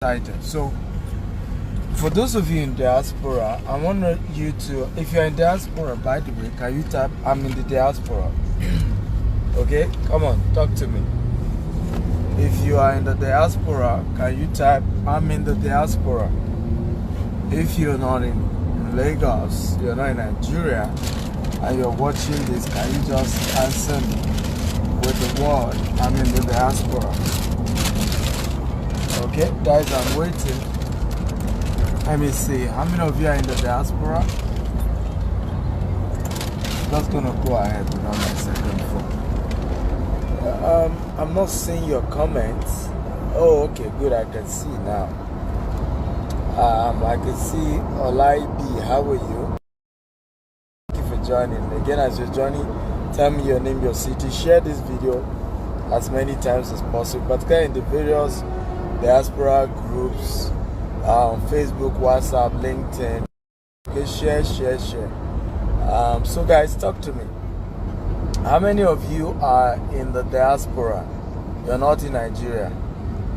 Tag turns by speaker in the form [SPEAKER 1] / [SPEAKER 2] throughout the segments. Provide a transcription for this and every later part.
[SPEAKER 1] excited. So, for those of you in diaspora, I want you to, if you're in diaspora, by the way, can you type, I'm in the diaspora? Okay, come on, talk to me. If you are in the diaspora, can you type, I'm in the diaspora? If you're not in Lagos, you're not in Nigeria, and you're watching this, can you just answer me with the word, I'm in the diaspora? Okay, guys, I'm waiting. Let me see, how many of you are in the diaspora? Just gonna go ahead without my second phone. I'm not seeing your comments. Oh, okay, good, I can see now. I can see Olai B, how are you? Thank you for joining. Again, as you're joining, tell me your name, your city. Share this video as many times as possible, particularly in the various diaspora groups, Facebook, WhatsApp, LinkedIn. Okay, share. So guys, talk to me. How many of you are in the diaspora? You're not in Nigeria.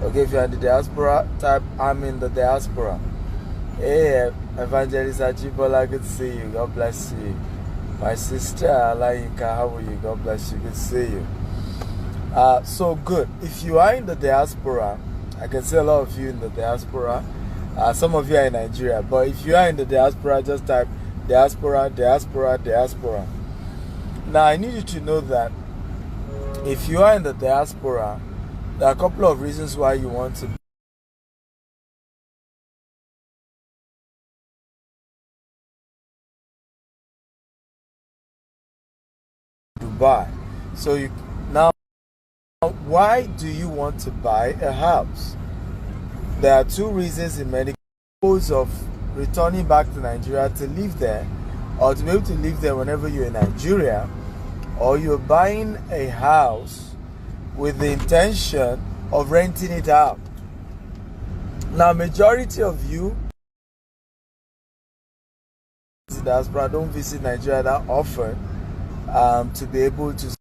[SPEAKER 1] Okay, if you're in the diaspora, type I'm in the diaspora. Hey, Evangelist Ajibola, good to see you. God bless you. My sister Alayinka, how are you? God bless you. Good to see you. So good. If you are in the diaspora, I can see a lot of you in the diaspora. Some of you are in Nigeria, but if you are in the diaspora, just type diaspora. Now, I need you to know that if you are in the diaspora, there are a couple of reasons why you want to buy. So now, why do you want to buy a house? There are two reasons in many cases of returning back to Nigeria to live there, or to be able to live there whenever you're in Nigeria, or you're buying a house with the intention of renting it out. Now, majority of you in diaspora don't visit Nigeria that often to be able to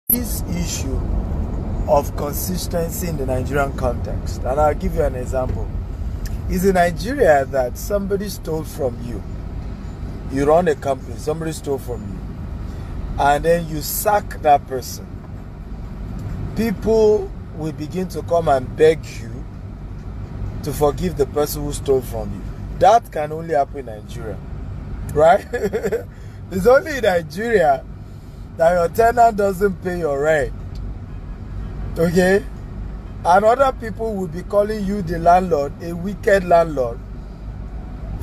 [SPEAKER 1] this issue of consistency in the Nigerian context. And I'll give you an example. It's in Nigeria that somebody stole from you. You run a company, somebody stole from you, and then you sack that person. People will begin to come and beg you to forgive the person who stole from you. That can only happen in Nigeria, right? It's only in Nigeria that your tenant doesn't pay your rent, okay? And other people will be calling you the landlord, a wicked landlord,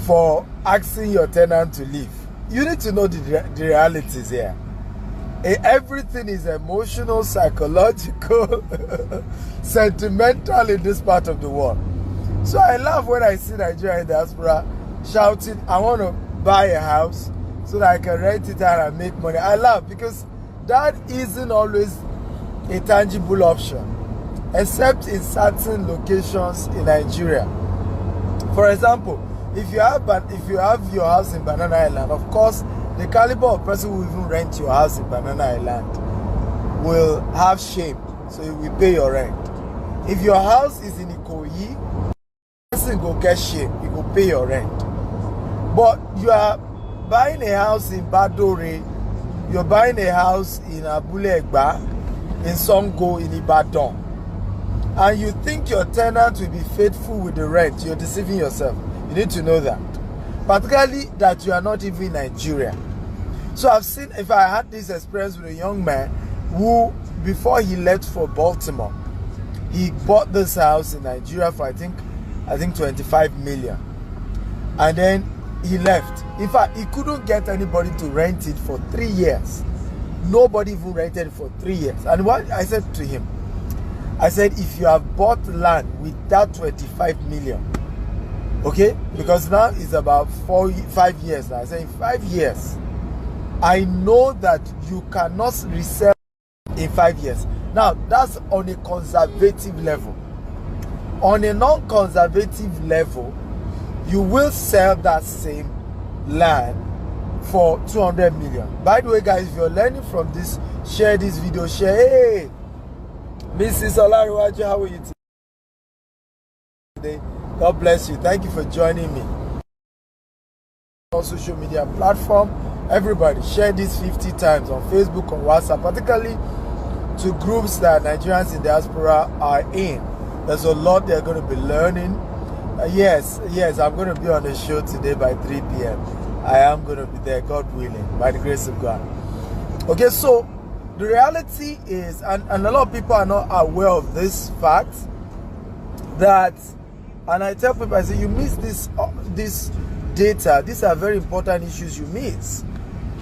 [SPEAKER 1] for asking your tenant to leave. You need to know the realities here. Everything is emotional, psychological, sentimental in this part of the world. So I laugh when I see Nigeria in diaspora shouting, I want to buy a house so that I can rent it out and make money. I laugh because that isn't always a tangible option, except in certain locations in Nigeria. For example, if you have your house in Banana Island, of course, the caliber of person who even rent your house in Banana Island will have shame, so you will pay your rent. If your house is in Ikoyi, person go get shame, you go pay your rent. But you are buying a house in Badore, you're buying a house in Abule Egba, in Songo, in Ibadan, and you think your tenant will be faithful with the rent, you're deceiving yourself. You need to know that. Particularly that you are not even in Nigeria. So I've seen, if I had this experience with a young man who, before he left for Baltimore, he bought this house in Nigeria for I think 25 million. And then he left. In fact, he couldn't get anybody to rent it for 3 years. Nobody even rented it for 3 years. And what I said to him, I said, if you have bought land with that 25 million, okay, because now it's about 5 years now. I said, in 5 years, I know that you cannot resell in 5 years. Now, that's on a conservative level. On a non-conservative level, you will sell that same land for 200 million. By the way, guys, if you're learning from this, share this video. Share. Hey, Mrs. Olariwaju, how are you today? God bless you. Thank you for joining me on social media platform. Everybody, share this 50 times on Facebook, on WhatsApp, particularly to groups that Nigerians in diaspora are in. There's a lot they're going to be learning. Yes, I'm going to be on the show today by 3 p.m. I am going to be there, God willing, by the grace of God. Okay, so the reality is, and a lot of people are not aware of this fact, that, and I tell people, I say, you miss this data. These are very important issues you miss.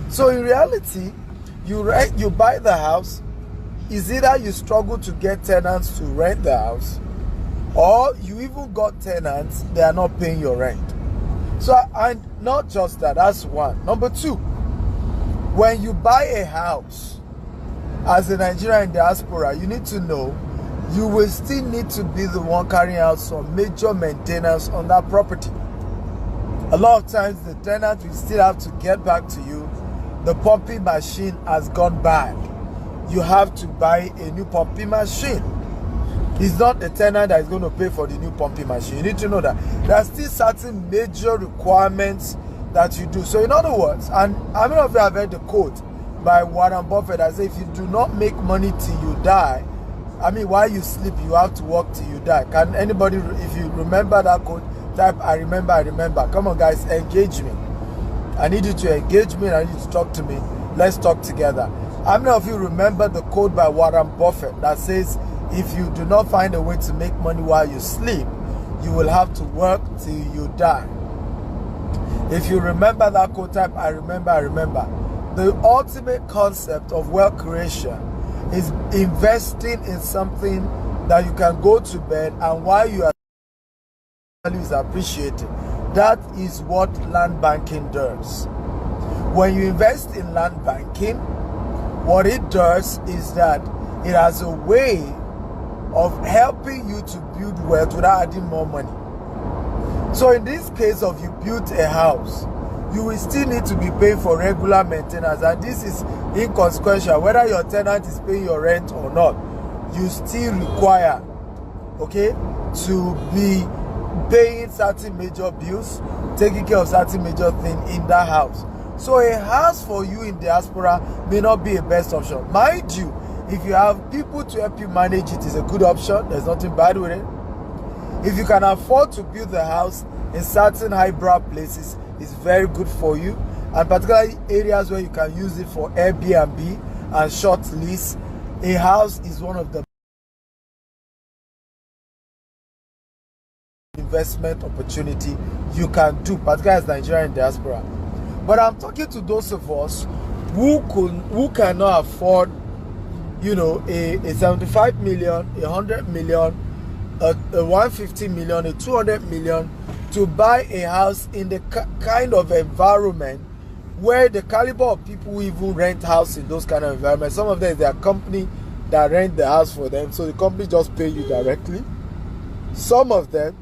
[SPEAKER 1] So in reality, you buy the house. Is either you struggle to get tenants to rent the house, or you even got tenants, they are not paying your rent. So, and not just that, that's one. Number two, when you buy a house as a Nigerian in diaspora, you need to know you will still need to be the one carrying out some major maintenance on that property. A lot of times the tenant will still have to get back to you. The pumping machine has gone bad. You have to buy a new pumping machine. It's not the tenant that is going to pay for the new pumping machine. You need to know that there are still certain major requirements that you do. So in other words, and how many of you have heard the quote by Warren Buffett that says, if you do not make money till you die, I mean, while you sleep, you have to work till you die. Can anybody, if you remember that quote, type, I remember. Come on, guys, engage me. I need you to engage me and I need you to talk to me. Let's talk together. How many of you remember the quote by Warren Buffett that says, if you do not find a way to make money while you sleep, you will have to work till you die? If you remember that quote, type, I remember. The ultimate concept of wealth creation is investing in something that you can go to bed and while you are value is appreciated. That is what land banking does. When you invest in land banking, what it does is that it has a way of helping you to build wealth without adding more money. So in this case of you built a house, you will still need to be paying for regular maintenance, and this is inconsequential. Whether your tenant is paying your rent or not, you still require, okay, to be paying certain major bills, taking care of certain major things in that house. So a house for you in diaspora may not be a best option. Mind you, if you have people to help you manage it, is a good option. There's nothing bad with it. If you can afford to build the house in certain highbrow places, it's very good for you. And particularly areas where you can use it for Airbnb and short lease, a house is one of the investment opportunity you can do, particularly as Nigerian diaspora. But I'm talking to those of us who cannot afford, you know, a 75 million, 100 million, a 150 million, a 200 million to buy a house in the kind of environment where the caliber of people who even rent house in those kind of environments, some of them, they are company that rent the house for them, so the company just pay you directly. Some of them,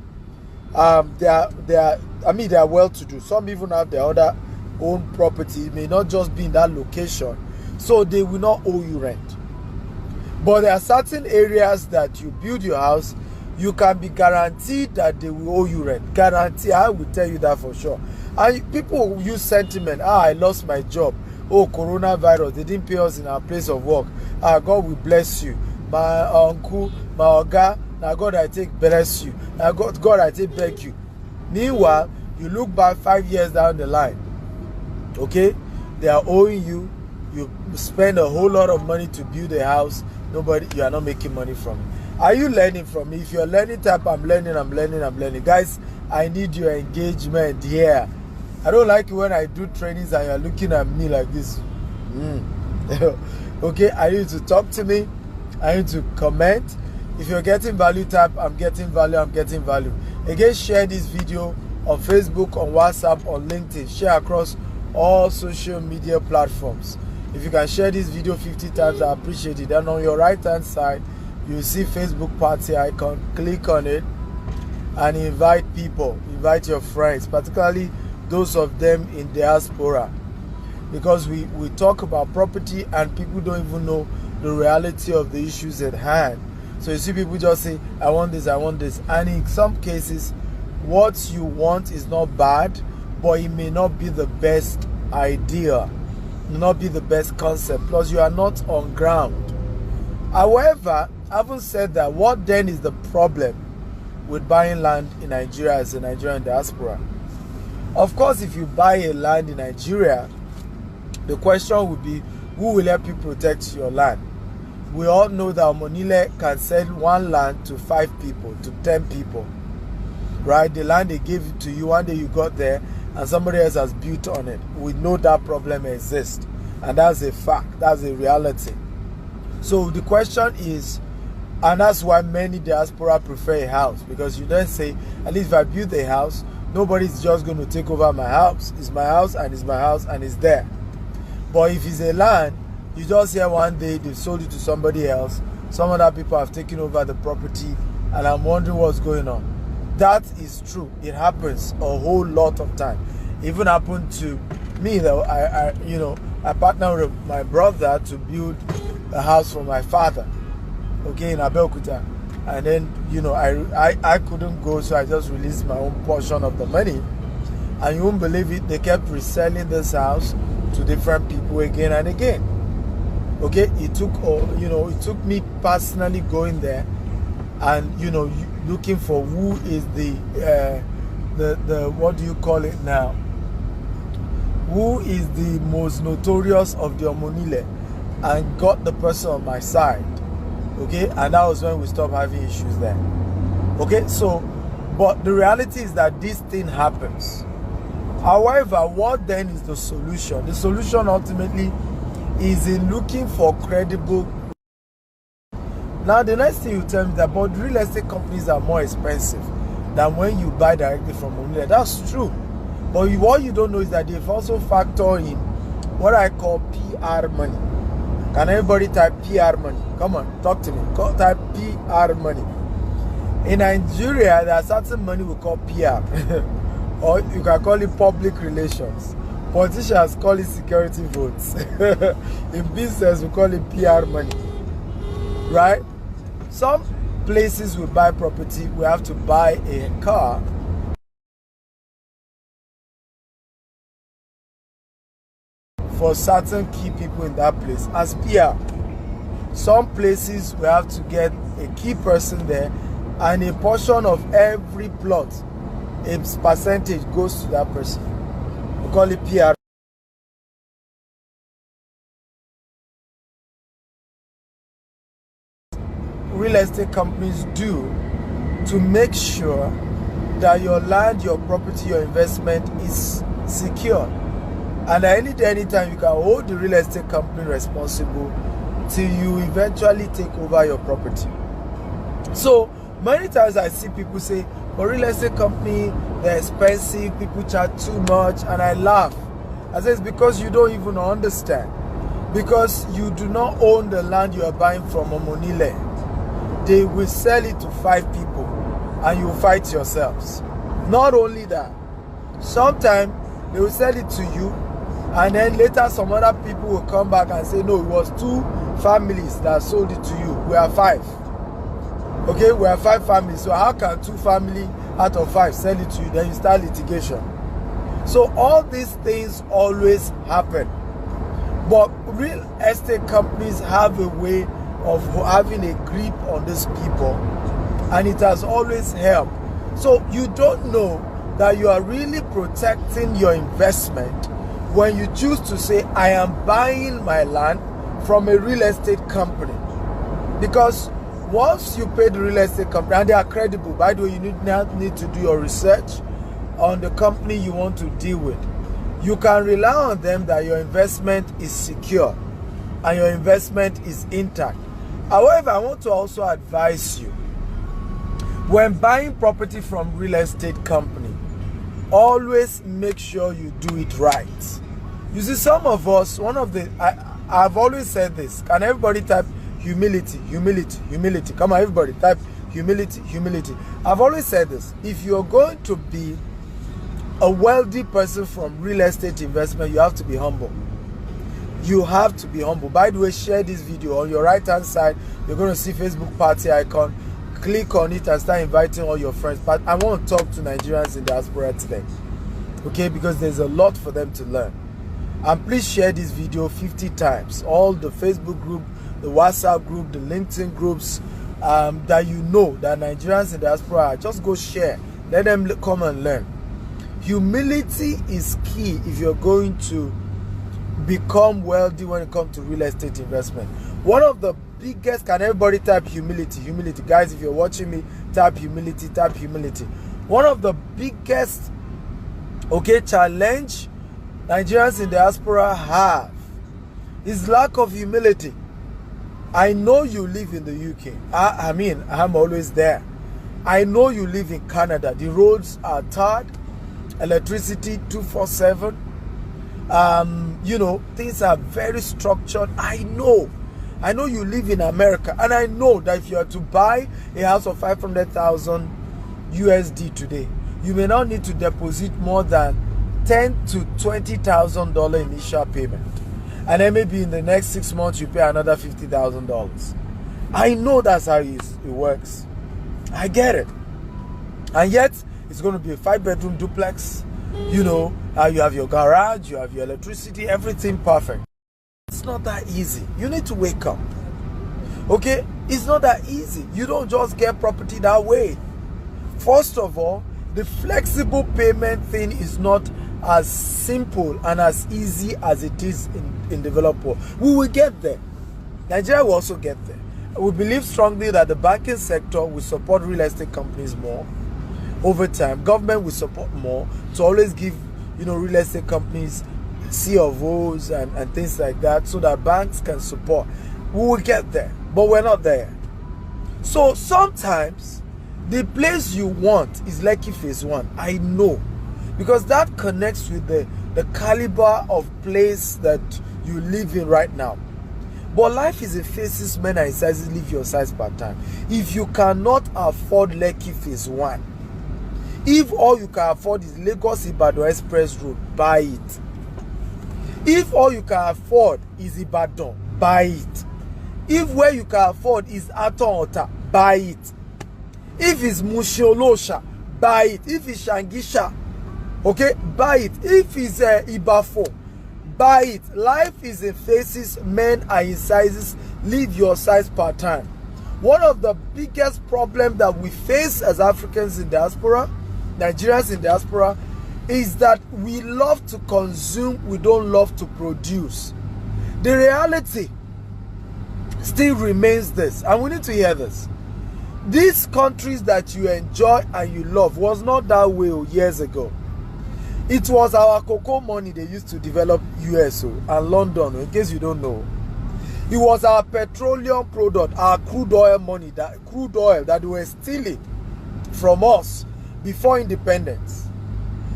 [SPEAKER 1] they are well-to-do. Some even have their other own property. It may not just be in that location, so they will not owe you rent. But there are certain areas that you build your house, you can be guaranteed that they will owe you rent. Guarantee, I will tell you that for sure. And people use sentiment. I lost my job. Oh, coronavirus, they didn't pay us in our place of work. God will bless you. My uncle, my oga, now God I take bless you. Now God I take beg you. Meanwhile, you look back 5 years down the line. Okay? They are owing you. You spend a whole lot of money to build a house. You are not making money from it. Are you learning from me? If you're learning, type, I'm learning. Guys, I need your engagement here. I don't like it when I do trainings and you're looking at me like this. Okay, I need you to talk to me. I need to comment. If you're getting value, type, I'm getting value. Again, share this video on Facebook, on WhatsApp, on LinkedIn. Share across all social media platforms. If you can share this video 50 times, I appreciate it. And on your right hand side, you see Facebook party icon. Click on it and invite people, invite your friends, particularly those of them in diaspora, because we talk about property and people don't even know the reality of the issues at hand. So you see people just say, I want this, and in some cases what you want is not bad, but it may not be the best idea, may not be the best concept, plus you are not on ground. However, having said that, what then is the problem with buying land in Nigeria as a Nigerian diaspora? Of course, if you buy a land in Nigeria, the question would be, who will help you protect your land? We all know that Omonile can sell one land to 5 people, to 10 people, right? The land they gave to you, one day you got there and somebody else has built on it. We know that problem exists, and that's a fact, that's a reality. So the question is, and that's why many diaspora prefer a house, because you then say, at least if I build a house, nobody's just going to take over my house. It's my house and it's my house and it's there. But if it's a land, you just hear one day they've sold it to somebody else, some other people have taken over the property, and I'm wondering what's going on. That is true. It happens a whole lot of time. It even happened to me, though. I partnered with my brother to build a house for my father, okay, in Abeokuta. And then, I couldn't go, so I just released my own portion of the money. And you won't believe it, they kept reselling this house to different people again and again. Okay, it took me personally going there and, looking for who is the what do you call it now? Who is the most notorious of the Omonile, and got the person on my side. Okay, and that was when we stopped having issues there. Okay, so, but the reality is that this thing happens. However, what then is the solution? The solution ultimately is in looking for credible. Now, the next thing you tell me that, but real estate companies are more expensive than when you buy directly from Omonile. That's true. But what you don't know is that they've also factored in what I call PR money. Can everybody type PR money? Come on, talk to me. Type PR money. In Nigeria, there are certain money we call PR. Or you can call it public relations. Politicians call it security votes. In business, we call it PR money. Right? Some places we buy property, we have to buy a car. For certain key people in that place as PR. Some places we have to get a key person there, and a portion of every plot, a percentage goes to that person. We call it PR. Real estate companies do to make sure that your land, your property, your investment is secure. And anytime you can hold the real estate company responsible till you eventually take over your property. So many times I see people say, but real estate company, they're expensive, people charge too much, and I laugh. I say it's because you don't even understand. Because you do not own the land you are buying from Omonile. They will sell it to 5 people and you fight yourselves. Not only that, sometimes they will sell it to you, and then later some other people will come back and say, no, it was 2 families that sold it to you. We are 5. Okay, we are 5 families. So how can 2 families out of 5 sell it to you? Then you start litigation. So all these things always happen. But real estate companies have a way of having a grip on these people, and it has always helped. So you don't know that you are really protecting your investment when you choose to say, I am buying my land from a real estate company. Because once you pay the real estate company, and they are credible, by the way, you need to do your research on the company you want to deal with. You can rely on them that your investment is secure and your investment is intact. However, I want to also advise you, when buying property from real estate company, always make sure you do it right. You see, some of us, I've always said this. Can everybody type humility, humility, humility? Come on, everybody, type humility, humility. I've always said this. If you're going to be a wealthy person from real estate investment, you have to be humble. You have to be humble. By the way, share this video. On your right hand side, you're going to see Facebook party icon. Click on it and start inviting all your friends. But I want to talk to Nigerians in diaspora today, okay, because there's a lot for them to learn. And please share this video 50 times. All the Facebook group, the WhatsApp group, the LinkedIn groups that you know that Nigerians in diaspora are. Just go share. Let them come and learn. Humility is key if you're going to become wealthy when it comes to real estate investment. One of the biggest, can everybody type humility, humility? Guys, if you're watching me, type humility, type humility. One of the biggest, okay, challenge Nigerians in diaspora have is lack of humility. I know you live in the UK. I mean, I'm always there. I know you live in Canada. The roads are tarred, electricity 24/7. You know, things are very structured. I know you live in America, and I know that if you are to buy a house of 500,000 USD today, you may not need to deposit more than $10,000 to $20,000 initial payment, and then maybe in the next 6 months you pay another $50,000. I know that's how it works. I get it. And yet it's going to be a 5-bedroom duplex. You know, you have your garage, you have your electricity, everything perfect. It's not that easy. You need to wake up. Okay? It's not that easy. You don't just get property that way. First of all, the flexible payment thing is not as simple and as easy as it is in developed world. We will get there. Nigeria will also get there. We believe strongly that the banking sector will support real estate companies more. Over time, government will support more to always give, you know, real estate companies C of O's and things like that, so that banks can support. We will get there, but we're not there. So sometimes the place you want is Lekki Phase 1. I know, because that connects with the caliber of place that you live in right now. But life is in phases. Men are in sizes. Live your size per time. If you cannot afford Lekki Phase 1, if all you can afford is Lagos-Ibadan Express Road, buy it. If all you can afford is Ibadan, buy it. If where you can afford is Aton-Ota, buy it. If it's Mushin-Olosha, buy it. If it's Shangisha, okay, buy it. If it's Ibafo, buy it. Life is in phases. Men are in sizes. Live your size per time. One of the biggest problems that we face as Africans in diaspora, Nigerians in diaspora, is that we love to consume, we don't love to produce. The reality still remains this, and we need to hear this. These countries that you enjoy and you love was not that way years ago. It was our cocoa money they used to develop USO and London, in case you don't know. It was our petroleum product, our crude oil money, that crude oil that they were stealing from us before independence,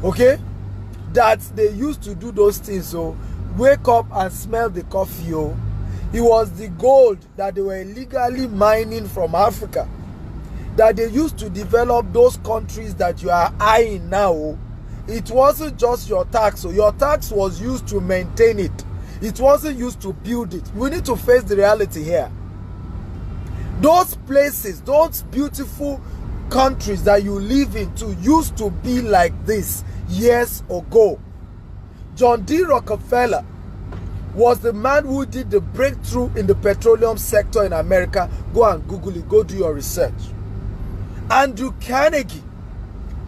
[SPEAKER 1] okay, that they used to do those things. So wake up and smell the coffee. Oh, it was the gold that they were illegally mining from Africa that they used to develop those countries that you are eyeing now. It wasn't just your tax. So your tax was used to maintain it. It wasn't used to build it. We need to face the reality here. Those places, those beautiful countries that you live into used to be like this years ago. John D. Rockefeller was the man who did the breakthrough in the petroleum sector in America. Go and Google it. Go do your research. Andrew Carnegie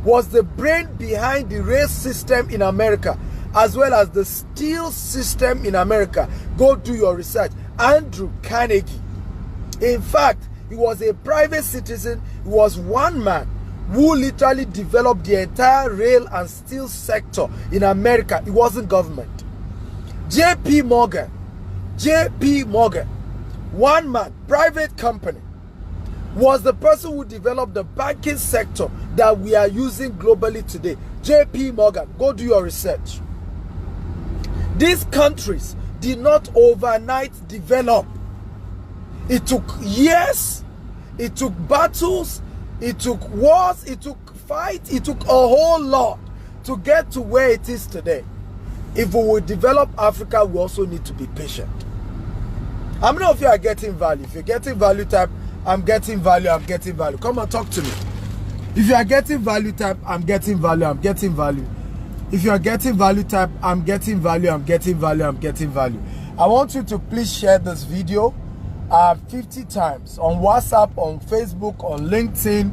[SPEAKER 1] was the brain behind the rail system in America, as well as the steel system in America. Go do your research. Andrew Carnegie. In fact, he was a private citizen. He was one man who literally developed the entire rail and steel sector in America. It wasn't government. J.P. Morgan, one man, private company, was the person who developed the banking sector that we are using globally today. J.P. Morgan, go do your research. These countries did not overnight develop. It took years, it took battles, it took wars, it took fights, it took a whole lot to get to where it is today. If we will develop Africa, we also need to be patient. How many of you are getting value? If you're getting value, type, I'm getting value, I'm getting value. Come and talk to me. If you are getting value, type, I'm getting value, I'm getting value. If you are getting value, type, I'm getting value, I'm getting value, I'm getting value. I want you to please share this video 50 times on WhatsApp, on Facebook, on LinkedIn,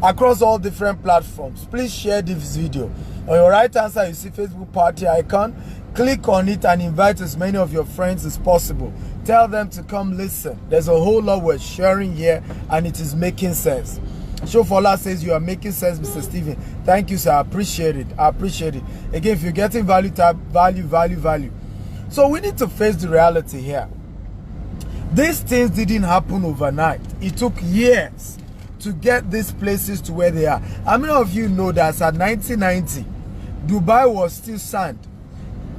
[SPEAKER 1] across all different platforms. Please share this video. On your right hand side, you see Facebook party icon. Click on it and invite as many of your friends as possible. Tell them to come listen. There's a whole lot we're sharing here and it is making sense. Shofola says you are making sense, Mr. Steven. Thank you, sir. I appreciate it. I appreciate it. Again, if you're getting value, type value, value, value. So we need to face the reality here. These things didn't happen overnight. It took years to get these places to where they are. How many of you know that at 1990, Dubai was still sand?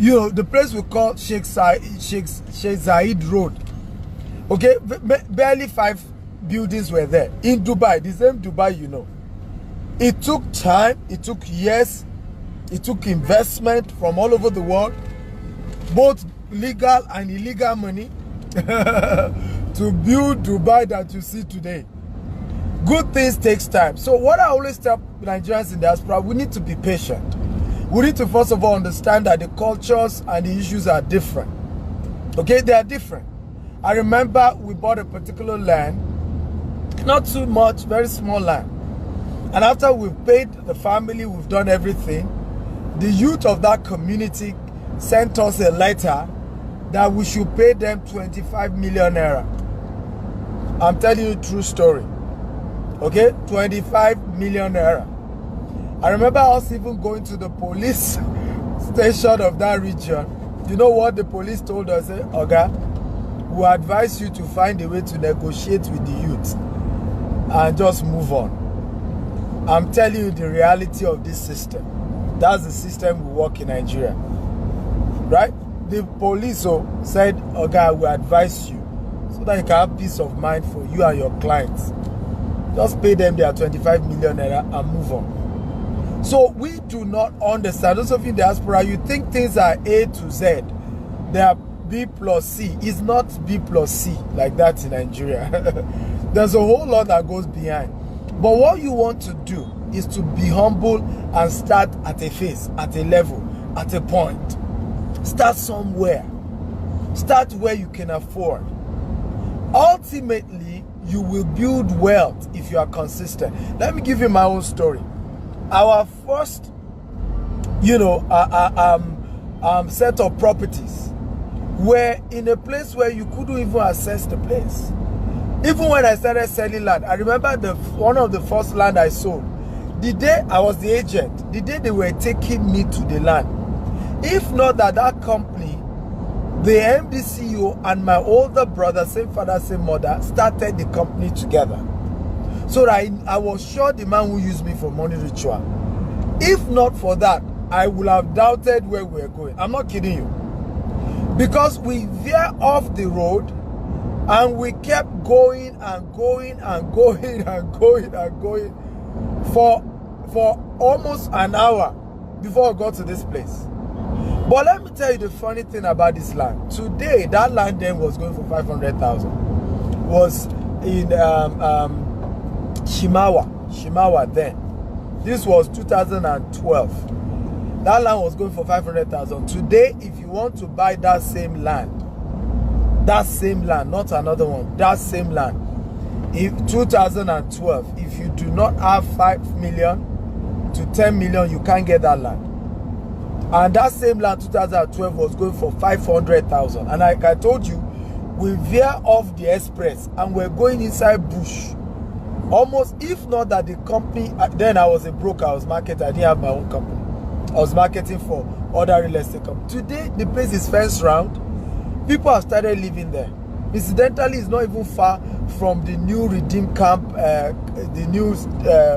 [SPEAKER 1] You know, the place we call Sheikh Zayed Road. Okay, barely 5 buildings were there. In Dubai, the same Dubai, you know. It took time, it took years, it took investment from all over the world, both legal and illegal money, to build Dubai that you see today. Good things takes time. So what I always tell Nigerians in diaspora, we need to be patient. We need to first of all understand that the cultures and the issues are different. Okay, they are different. I remember we bought a particular land, not too much, very small land. And after we've paid the family, we've done everything, the youth of that community sent us a letter that we should pay them 25 million naira. I'm telling you a true story. Okay, 25 million naira. I remember us even going to the police station of that region. You know what the police told us? Oga, we advise you to find a way to negotiate with the youth and just move on. I'm telling you the reality of this system. That's the system we work in Nigeria. Right? The police said, Oga, we advise you so that you can have peace of mind for you and your clients. Just pay them their 25 million naira and move on. So we do not understand. Those of you in diaspora, you think things are A to Z. They are B plus C. It's not B plus C like that in Nigeria. There's a whole lot that goes behind. But what you want to do is to be humble and start at a phase, at a level, at a point. Start somewhere. Start where you can afford. Ultimately, you will build wealth if you are consistent. Let me give you my own story. Our first, set of properties were in a place where you couldn't even access the place. Even when I started selling land, I remember one of the first land I sold. The day I was the agent, the day they were taking me to the land. If not that company, the MD CEO and my older brother, same father, same mother, started the company together. So that I was sure the man who used me for money ritual. If not for that, I would have doubted where we were going. I'm not kidding you. Because we veered off the road and we kept going and going and going and going and going for almost an hour before I got to this place. But let me tell you the funny thing about this land. Today, that land then was going for 500,000. Was in Shimawa then. This was 2012. That land was going for 500,000. Today, if you want to buy that same land, not another one, that same land, in 2012, if you do not have 5 million to 10 million, you can't get that land. And that same land 2012 was going for 500,000. And like I told you, we veer off the express and we're going inside bush. Almost, if not that the company, then I was a broker, I was marketing, I didn't have my own company. I was marketing for other real estate companies. Today, the place is fenced round. People have started living there. Incidentally, it's not even far from the new Redeem camp, the new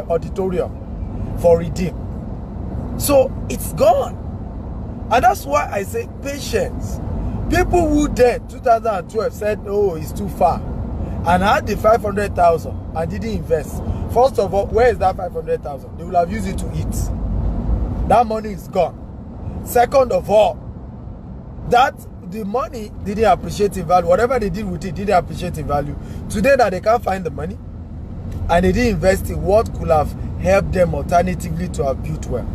[SPEAKER 1] auditorium for Redeem. So, it's gone. And that's why I say patience. People who then 2012 said, oh, it's too far, and had the 500,000 and didn't invest. First of all, where is that 500,000? They will have used it to eat. That money is gone. Second of all, that the money didn't appreciate in value. Whatever they did with it didn't appreciate in value. Today now they can't find the money, and they didn't invest in what could have helped them alternatively to have built well.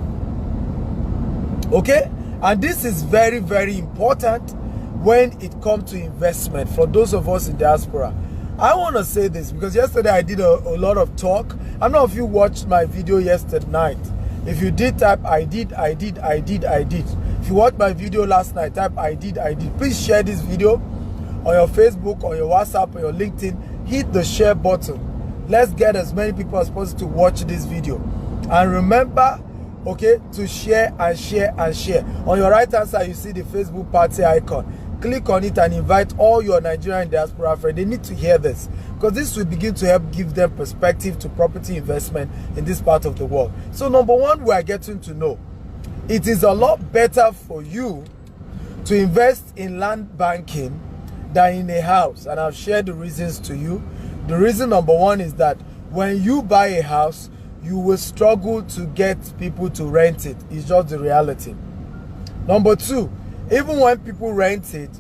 [SPEAKER 1] Okay? And this is very, very important when it comes to investment for those of us in diaspora. I want to say this because yesterday I did a lot of talk. I don't know if you watched my video yesterday night. If you did, type I did. If you watched my video last night, type I did. Please share this video on your Facebook, on your WhatsApp, on your LinkedIn. Hit the share button. Let's get as many people as possible to watch this video. And remember, okay, to share and share and share. On your right hand side, you see the Facebook party icon. Click on it and invite all your Nigerian diaspora friends. They need to hear this because this will begin to help give them perspective to property investment in this part of the world. So number one, we are getting to know it is a lot better for you to invest in land banking than in a house. And I've shared the reasons to you. The reason number one is that when you buy a house, you will struggle to get people to rent it. It's just the reality. Number two, even when people rent it,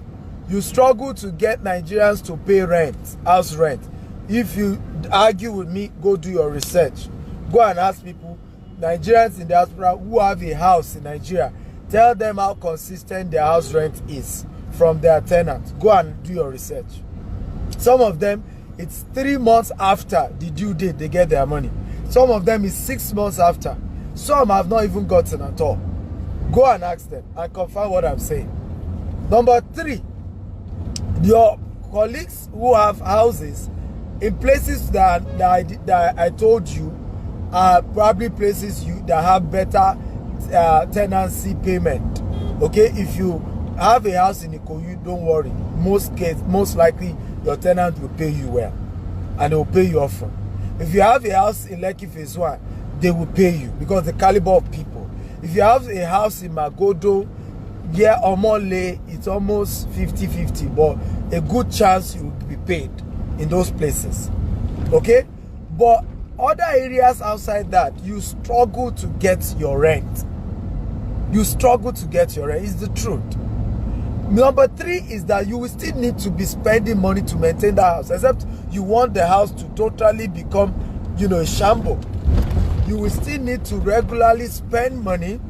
[SPEAKER 1] you struggle to get Nigerians to pay rent, house rent. If you argue with me, go do your research. Go and ask people, Nigerians in diaspora who have a house in Nigeria, tell them how consistent their house rent is from their tenants. Go and do your research. Some of them, it's 3 months after the due date they get their money. Some of them is 6 months after. Some have not even gotten at all. Go and ask them and confirm what I'm saying. Number three, your colleagues who have houses in places that I told you are probably places that have better tenancy payment. Okay, if you have a house in Ikoyi, don't worry. Most likely your tenant will pay you well, and they will pay you often. If you have a house in Lekki Phase 1, they will pay you because the caliber of people. If you have a house in Magodo, yeah, Omole, it's almost 50-50, but a good chance you will be paid in those places. Okay? But other areas outside that, you struggle to get your rent. You struggle to get your rent. It's the truth. Number three is that you will still need to be spending money to maintain the house, except you want the house to totally become, a shambles. You will still need to regularly spend money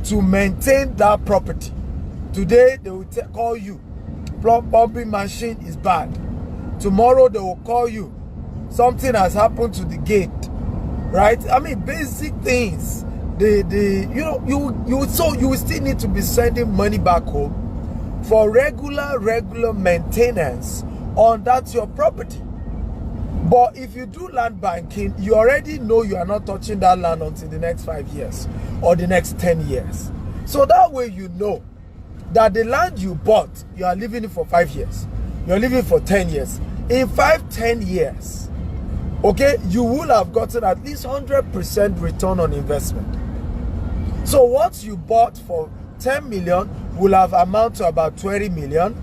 [SPEAKER 1] to maintain that property. Today, they will call you, pumping machine is bad. Tomorrow, they will call you, something has happened to the gate, right? I mean, basic things. You will still need to be sending money back home for regular maintenance on that your property. But if you do land banking, you already know you are not touching that land until the next 5 years or the next 10 years. So that way you know that the land you bought, you are living it for 5 years. You're living for 10 years. In 5-10 years, okay, you will have gotten at least 100% return on investment. So what you bought for 10 million will have amount to about 20 million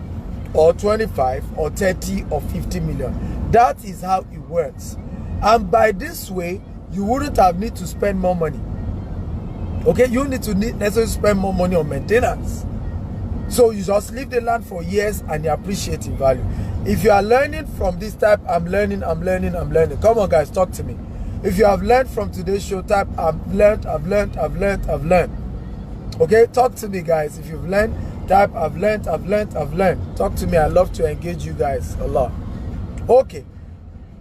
[SPEAKER 1] or 25 or 30 or 50 million. That is how it works. And by this way, you wouldn't have need to spend more money. Okay, you need to necessarily spend more money on maintenance. So you just leave the land for years and you appreciate in value. If you are learning from this type, I'm learning. Come on guys, talk to me. If you have learned from today's show, type I've learned. Okay, talk to me guys. If you've learned, type I've learned. Talk to me. I love to engage you guys a lot. Okay,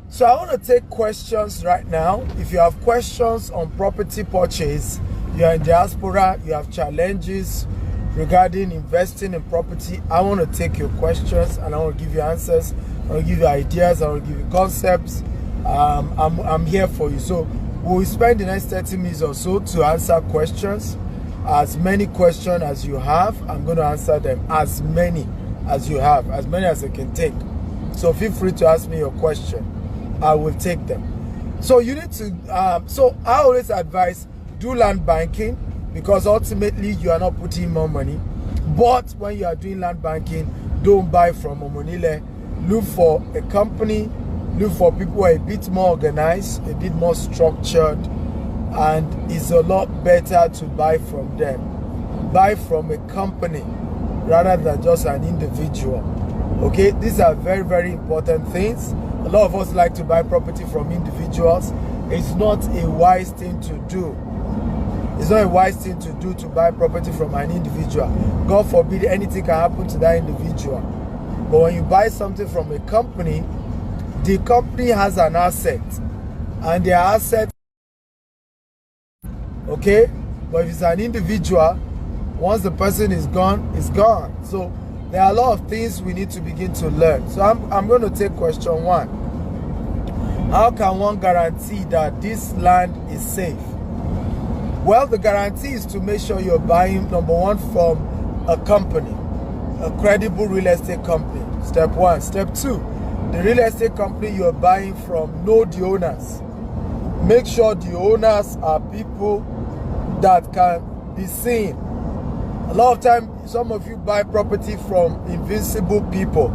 [SPEAKER 1] so I want to take questions right now. If you have questions on property purchase, you are in diaspora, you have challenges regarding investing in property, I want to take your questions and I want to give you answers. I want to give you ideas. I want to give you concepts. I'm here for you. So we'll spend the next 30 minutes or so to answer questions. As many questions as you have, I'm going to answer them. As many as you have, as many as I can take. So feel free to ask me your question. I will take them. So you need to, so I always advise do land banking because ultimately you are not putting more money. But when you are doing land banking, don't buy from Omonile. Look for a company, look for people who are a bit more organized, a bit more structured, and it's a lot better to buy from them. Buy from a company rather than just an individual. Okay, these are very, very important things. A lot of us like to buy property from individuals. It's not a wise thing to do. It's not a wise thing to do to buy property from an individual. God forbid anything can happen to that individual. But when you buy something from a company, the company has an asset, and their asset, okay? But if it's an individual, once the person is gone, it's gone. So there are a lot of things we need to begin to learn. So I'm going to take question 1. How can one guarantee that this land is safe? Well, the guarantee is to make sure you're buying, number one, from a company, a credible real estate company. Step 1. Step 2, the real estate company you're buying from, know the owners. Make sure the owners are people that can be seen. A lot of times, some of you buy property from invisible people.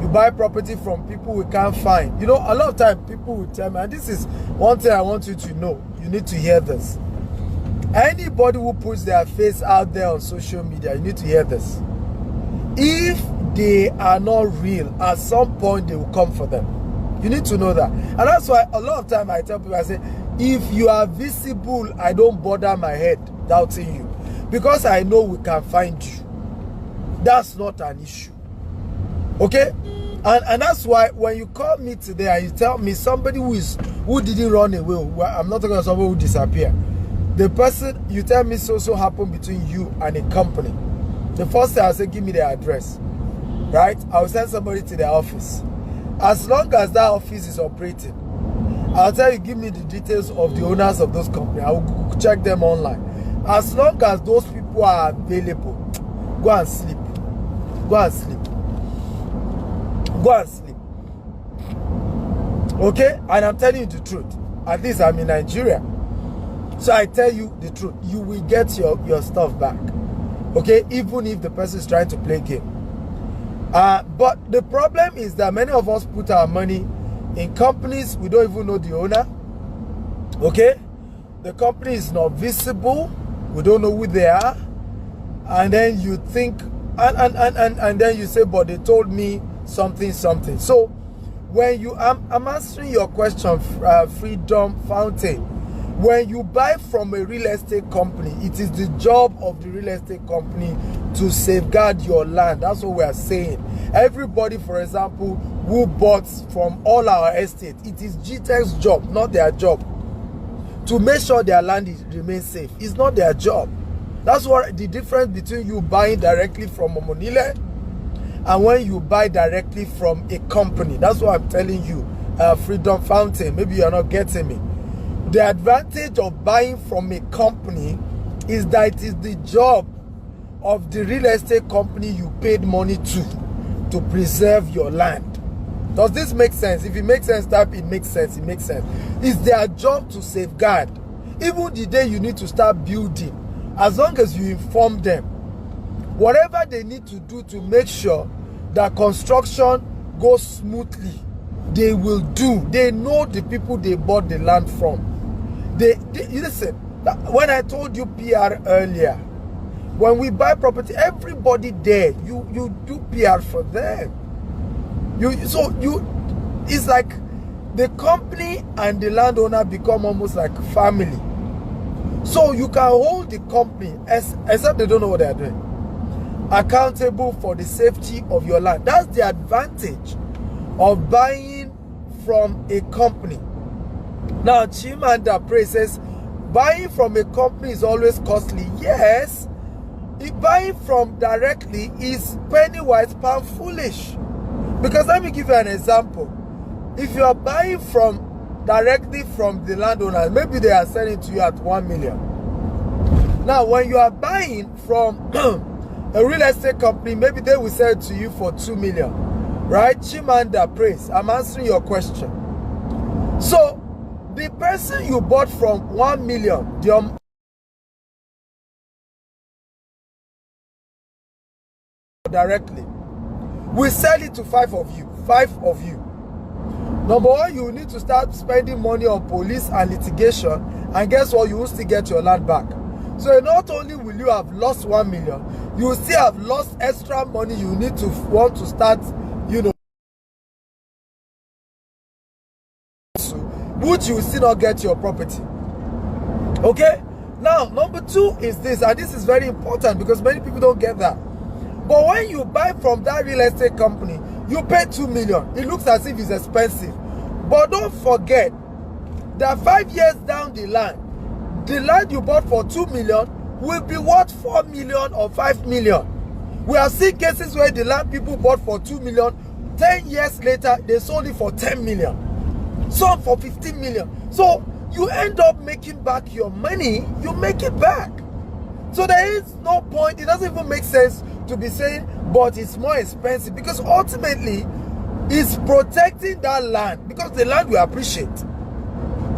[SPEAKER 1] You buy property from people we can't find. You know, a lot of times people will tell me, and this is one thing I want you to know. You need to hear this. Anybody who puts their face out there on social media, you need to hear this. If they are not real, at some point they will come for them. You need to know that. And that's why a lot of time I tell people, I say, if you are visible, I don't bother my head doubting you. Because I know we can find you. That's not an issue. Okay? And that's why when you call me today and you tell me somebody who didn't run away, well, I'm not talking about somebody who disappeared. The person, you tell me so happened between you and a company. The first thing I'll say, give me their address. Right? I'll send somebody to their office. As long as that office is operating, I'll tell you, give me the details of the owners of those companies. I will check them online. As long as those people are available, go and sleep. Go and sleep. Go and sleep. Okay? And I'm telling you the truth. At least I'm in Nigeria. So I tell you the truth. You will get your stuff back. Okay? Even if the person is trying to play game. But the problem is that many of us put our money in companies we don't even know the owner. Okay? The company is not visible. We don't know who they are. And then you think, and then you say, but they told me something. So when you, I'm answering your question, Freedom Fountain. When you buy from a real estate company, it is the job of the real estate company to safeguard your land. That's what we are saying. Everybody, for example, who bought from all our estates, it is GTEC's job, not their job, to make sure their land remains safe. It's not their job. That's what the difference between you buying directly from Omonile and when you buy directly from a company. That's what I'm telling you, Freedom Fountain. Maybe you're not getting me. The advantage of buying from a company is that it is the job of the real estate company you paid money to preserve your land. Does this make sense? If it makes sense, type it makes sense. It makes sense. It's their job to safeguard. Even the day you need to start building, as long as you inform them, whatever they need to do to make sure that construction goes smoothly, they will do. They know the people they bought the land from. Listen, when I told you PR earlier, when we buy property, everybody there, you do PR for them. It's like the company and the landowner become almost like family. So you can hold the company, except they don't know what they're doing, accountable for the safety of your land. That's the advantage of buying from a company. Now, Chimanda Pray says, buying from a company is always costly. Yes, if buying from directly is penny wise, pound foolish. Because let me give you an example. If you are buying directly from the landowner, maybe they are selling to you at 1 million. Now, when you are buying from a real estate company, maybe they will sell it to you for 2 million. Right? Chimanda Praise, I'm answering your question. So, the person you bought from 1 million, directly. We sell it to 5 of you. 5 of you. Number one, you need to start spending money on police and litigation, and guess what? You will still get your land back. So not only will you have lost 1 million, you will still have lost extra money you need to want to start, which you will still not get your property. Okay? Now, number 2 is this, and this is very important because many people don't get that. But when you buy from that real estate company, you pay 2 million. It looks as if it's expensive. But don't forget that 5 years down the land you bought for 2 million will be worth 4 million or 5 million. We have seen cases where the land people bought for 2 million, 10 years later, they sold it for 10 million. Some for 15 million. So you end up making back your money, you make it back. So there is no point, it doesn't even make sense to be saying, but it's more expensive, because ultimately it's protecting that land, because the land will appreciate,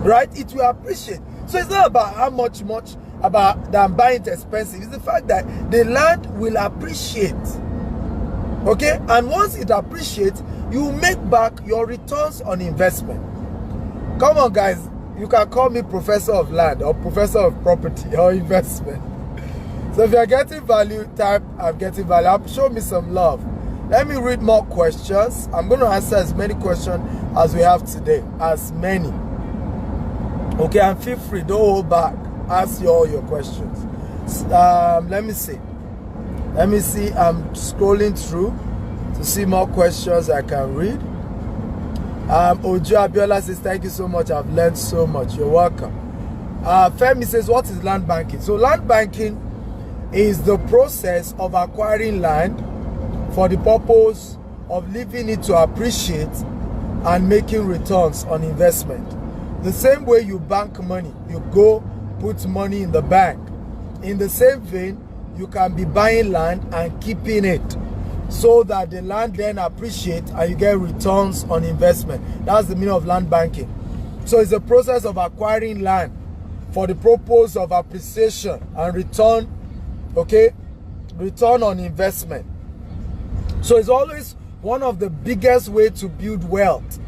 [SPEAKER 1] right? It will appreciate. So it's not about how much about that I'm buying it expensive. It's the fact that the land will appreciate. Okay? And once it appreciates, you make back your returns on investment. Come on, guys. You can call me professor of land or professor of property or investment. So if you're getting value, type I'm getting value. Show me some love. Let me read more questions. I'm going to answer as many questions as we have today. As many. Okay, and feel free. Don't hold back. Ask all your questions. Let me see. I'm scrolling through to see more questions I can read. Ojo Abiola says, thank you so much. I've learned so much. You're welcome. Femi says, what is land banking? So land banking is the process of acquiring land for the purpose of leaving it to appreciate and making returns on investment. The same way you bank money, you go put money in the bank. In the same vein, you can be buying land and keeping it so that the land then appreciates and you get returns on investment. That's the meaning of land banking. So it's a process of acquiring land for the purpose of appreciation and return, okay, return on investment. So it's always one of the biggest ways to build wealth.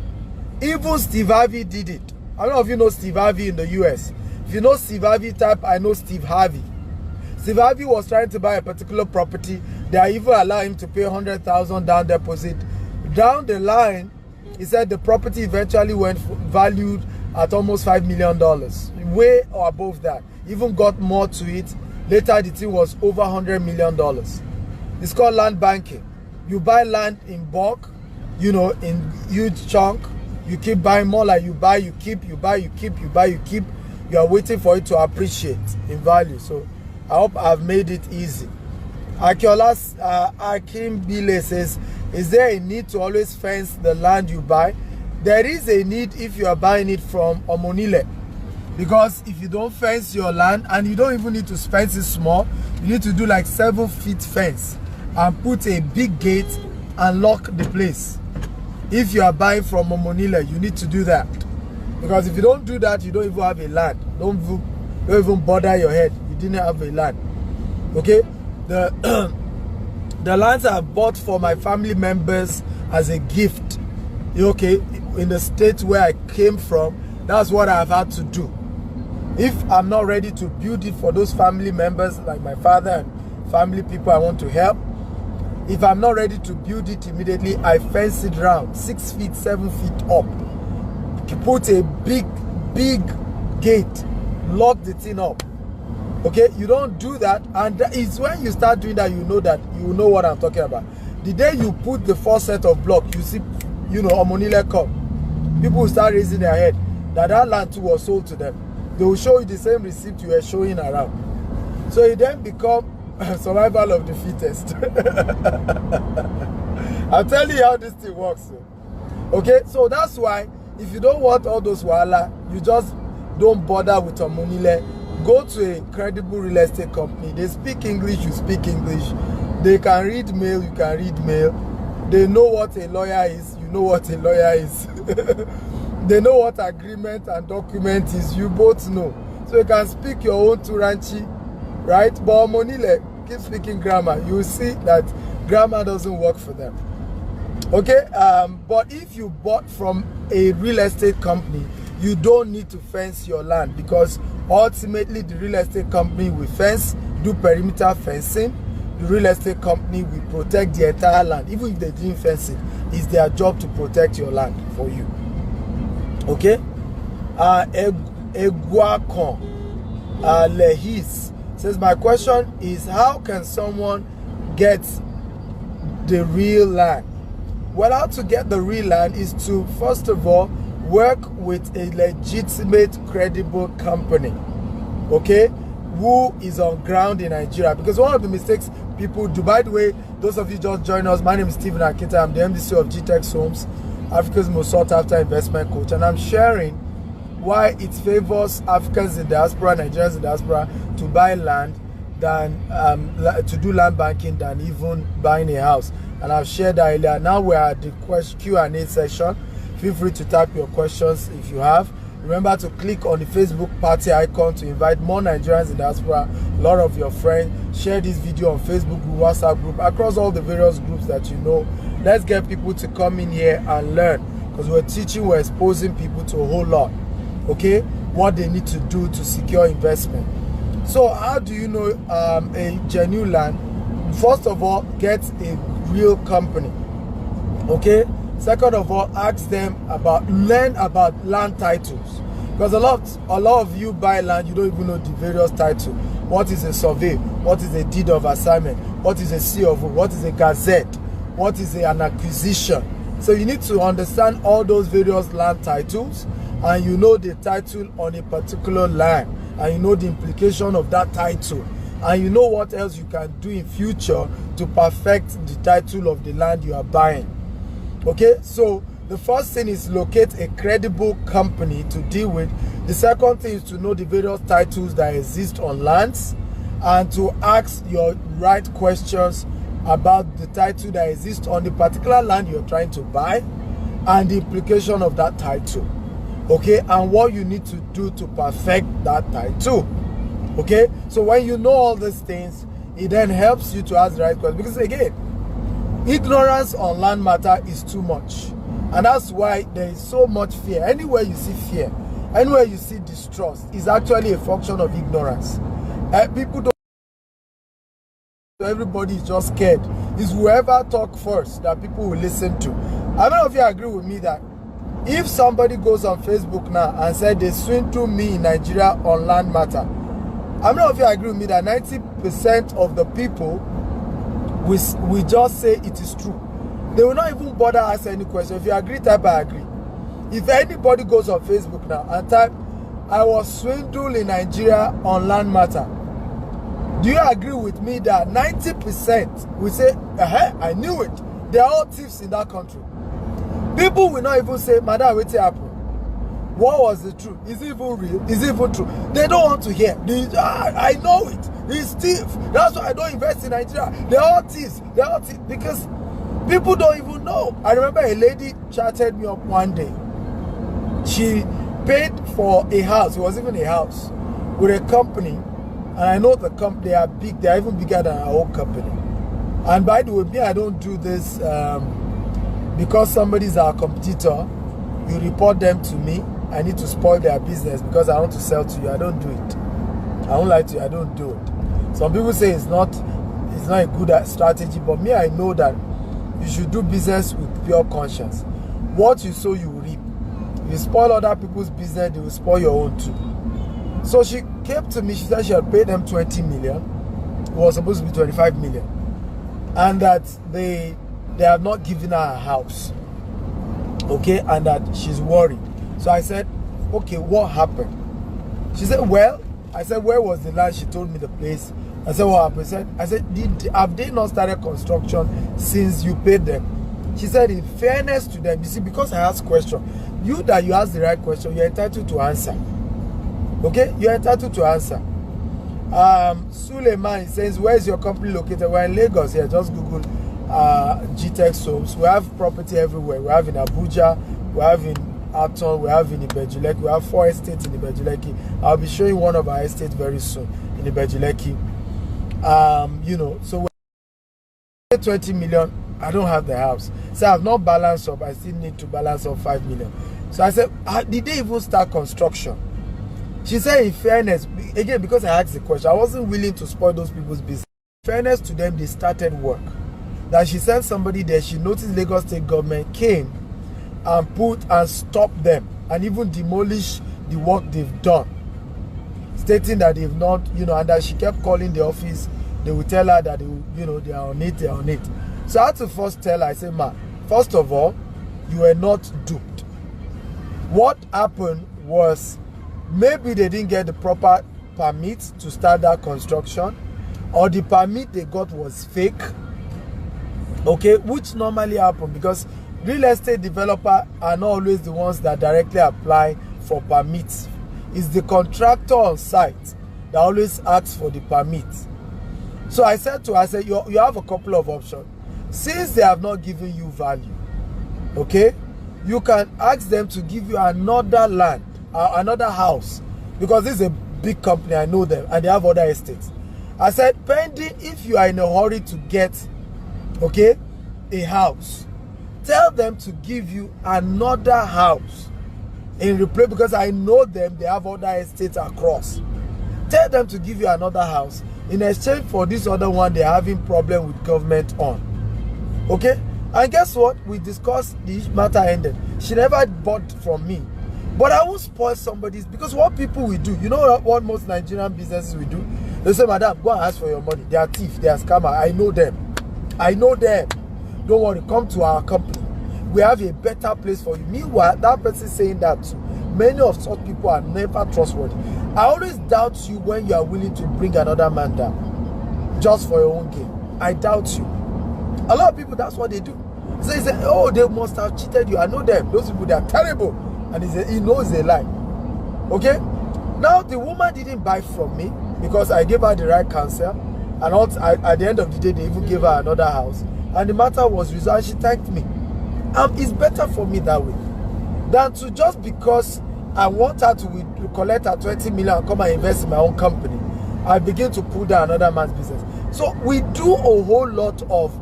[SPEAKER 1] Even Steve Harvey did it. I don't know if you know Steve Harvey in the US. If you know Steve Harvey, type I know Steve Harvey. Steve Harvey was trying to buy a particular property. They even allowed him to pay 100,000 down deposit. Down the line, he said the property eventually went valued at almost $5 million. Way or above that. Even got more to it. Later, the thing was over $100 million. It's called land banking. You buy land in bulk, in huge chunk. You keep buying more, like you buy, you keep, you buy, you keep, you buy, you keep. You are waiting for it to appreciate in value. So I hope I've made it easy. Akiolas Akim Bile says, is there a need to always fence the land you buy? There is a need if you are buying it from Omonile. Because if you don't fence your land, and you don't even need to fence it small, you need to do like 7 feet fence and put a big gate and lock the place. If you are buying from Omonile, you need to do that. Because if you don't do that, you don't even have a land. Don't even bother your head. You didn't have a land. Okay? The lands I bought for my family members as a gift. Okay? In the state where I came from, that's what I've had to do. If I'm not ready to build it for those family members, like my father and family people I want to help, if I'm not ready to build it immediately, I fence it round 6 feet, 7 feet up. Put a big gate, lock the thing up. Okay, you don't do that, and it's when you start doing that you know what I'm talking about. The day you put the first set of blocks, you see, Omonile come. People will start raising their head that land too was sold to them. They will show you the same receipt you were showing around. So it then become survival of the fittest. I'm telling you how this thing works. Okay, so that's why if you don't want all those wahala, you just don't bother with Omonile. Go to a credible real estate company. They speak English, you speak English. They can read mail, you can read mail. They know what a lawyer is, you know what a lawyer is. They know what agreement and document is, you both know. So you can speak your own Turanchi, right? But Omonile, keep speaking grammar. You will see that Grammar doesn't work for them. Okay, but if you bought from a real estate company, you don't need to fence your land, because ultimately the real estate company will fence, do perimeter fencing. The real estate company will protect the entire land. Even if they didn't fence it, it's their job to protect your land for you. Okay? Eguakon Lehis says, my question is, how can someone get the real land? Well, how to get the real land is to, first of all, work with a legitimate, credible company, okay, who is on ground in Nigeria. Because one of the mistakes people do, by the way, those of you just joined us, my name is Stephen Akita. I'm the MDC of GTEX Homes, Africa's most sought after investment coach, and I'm sharing why it favors Africans in diaspora, Nigerians in diaspora, to buy land than to do land banking than even buying a house. And I've shared that earlier. Now we're at the Q&A session. Feel free to type your questions if you have. Remember to click on the Facebook party icon to invite more Nigerians in diaspora, a lot of your friends. Share this video on Facebook group, WhatsApp group, across all the various groups that you know. Let's get people to come in here and learn, because we're teaching, we're exposing people to a whole lot, okay, what they need to do to secure investment. So how do you know a genuine land? First of all, get a real company, okay? Second of all, ask them learn about land titles, because a lot of you buy land, you don't even know the various titles. What is a survey? What is a deed of assignment? What is a C of O? What is a gazette? What is an acquisition? So you need to understand all those various land titles, and you know the title on a particular land, and you know the implication of that title, and you know what else you can do in future to perfect the title of the land you are buying. Okay, so the first thing is locate a credible company to deal with. The second thing is to know the various titles that exist on lands, and to ask your right questions about the title that exists on the particular land you're trying to buy, and the implication of that title, okay, and what you need to do to perfect that title. Okay, so when you know all these things, it then helps you to ask the right questions, because again, ignorance on land matter is too much, and that's why there is so much fear. Anywhere you see fear, anywhere you see distrust, is actually a function of ignorance. People don't. Everybody is just scared. It's whoever talk first that people will listen to. How many of you agree with me that if somebody goes on Facebook now and said they swindled me in Nigeria on land matter, how many of you agree with me that 90% of the people we just say it is true? They will not even bother ask any question. If you agree, type I agree. If anybody goes on Facebook now and type, I was swindled in Nigeria on land matter, do you agree with me that 90% will say, I knew it. They are all thieves in that country. People will not even say, Madam, what happened? What was the truth? Is it even real? Is it even true? They don't want to hear. I know it. He's thief. That's why I don't invest in Nigeria. They're all thieves. They're all thieves. Because people don't even know. I remember a lady chatted me up one day. She paid for a house. It was even a house with a company. And I know the company, they are big. They are even bigger than our own company. And by the way, me, I don't do this because somebody's our competitor. You report them to me. I need to spoil their business because I want to sell to you. I don't do it. I won't lie to you. I don't do it. Some people say it's not a good strategy, but me, I know that you should do business with pure conscience. What you sow, you reap. If you spoil other people's business, they will spoil your own too. So she came to me. She said she had paid them 20 million. It was supposed to be 25 million, and that they have not given her a house. Okay, and that she's worried. So I said, okay, what happened? She said, well, I said, where was the land? She told me the place. I said, what happened? I said, have they not started construction since you paid them? She said, in fairness to them, you see, because I asked question, you ask the right question, you're entitled to answer. Okay, you're entitled to answer. Suleiman says, where is your company located? We're in Lagos here. Just Google GTEX Homes. We have property everywhere. We have in Abuja, we have in Aton, we have in Ibejuleki. We have 4 estates in Ibejuleki. I'll be showing one of our estates very soon in Ibejuleki. So we're say 20 million, I don't have the house. So I've not balanced up. I still need to balance up 5 million. So I said, did they even start construction? She said, in fairness, again, because I asked the question, I wasn't willing to spoil those people's business. In fairness to them, they started work. That she sent somebody there, she noticed Lagos State government came and stopped them and even demolished the work they've done, stating that they've not, and that she kept calling the office. They would tell her that they are on it. So I had to first tell her, I said, ma, first of all, you were not duped. What happened was, maybe they didn't get the proper permit to start that construction, or the permit they got was fake, okay, which normally happen because real estate developers are not always the ones that directly apply for permits. It's the contractor on site that always asks for the permit. So I said to her, you have a couple of options. Since they have not given you value, okay, you can ask them to give you another land, another house, because this is a big company, I know them, and they have other estates. I said, pending if you are in a hurry to get, okay, a house, tell them to give you another house in replace, because I know them, they have other estates across. Tell them to give you another house in exchange for this other one they're having problem with government on. Okay? And guess what? We discussed, the matter ended. She never bought from me. But I won't spoil somebody's, because what people will do, you know what most Nigerian businesses will do? They say, madam, go and ask for your money. They are thief, they are scammer. I know them. I know them. Don't worry, come to our company. We have a better place for you. Meanwhile, that person saying that too. Many of such people are never trustworthy. I always doubt you when you are willing to bring another man down just for your own gain. I doubt you. A lot of people, that's what they do. So they say, oh, they must have cheated you. I know them. Those people, they are terrible. And he knows a lie. Okay? Now, the woman didn't buy from me because I gave her the right counsel. And also, at the end of the day, they even gave her another house. And the matter was resolved. She thanked me. It's better for me that way than to, just because I want her to collect her 20 million and come and invest in my own company, I begin to pull down another man's business. So we do a whole lot of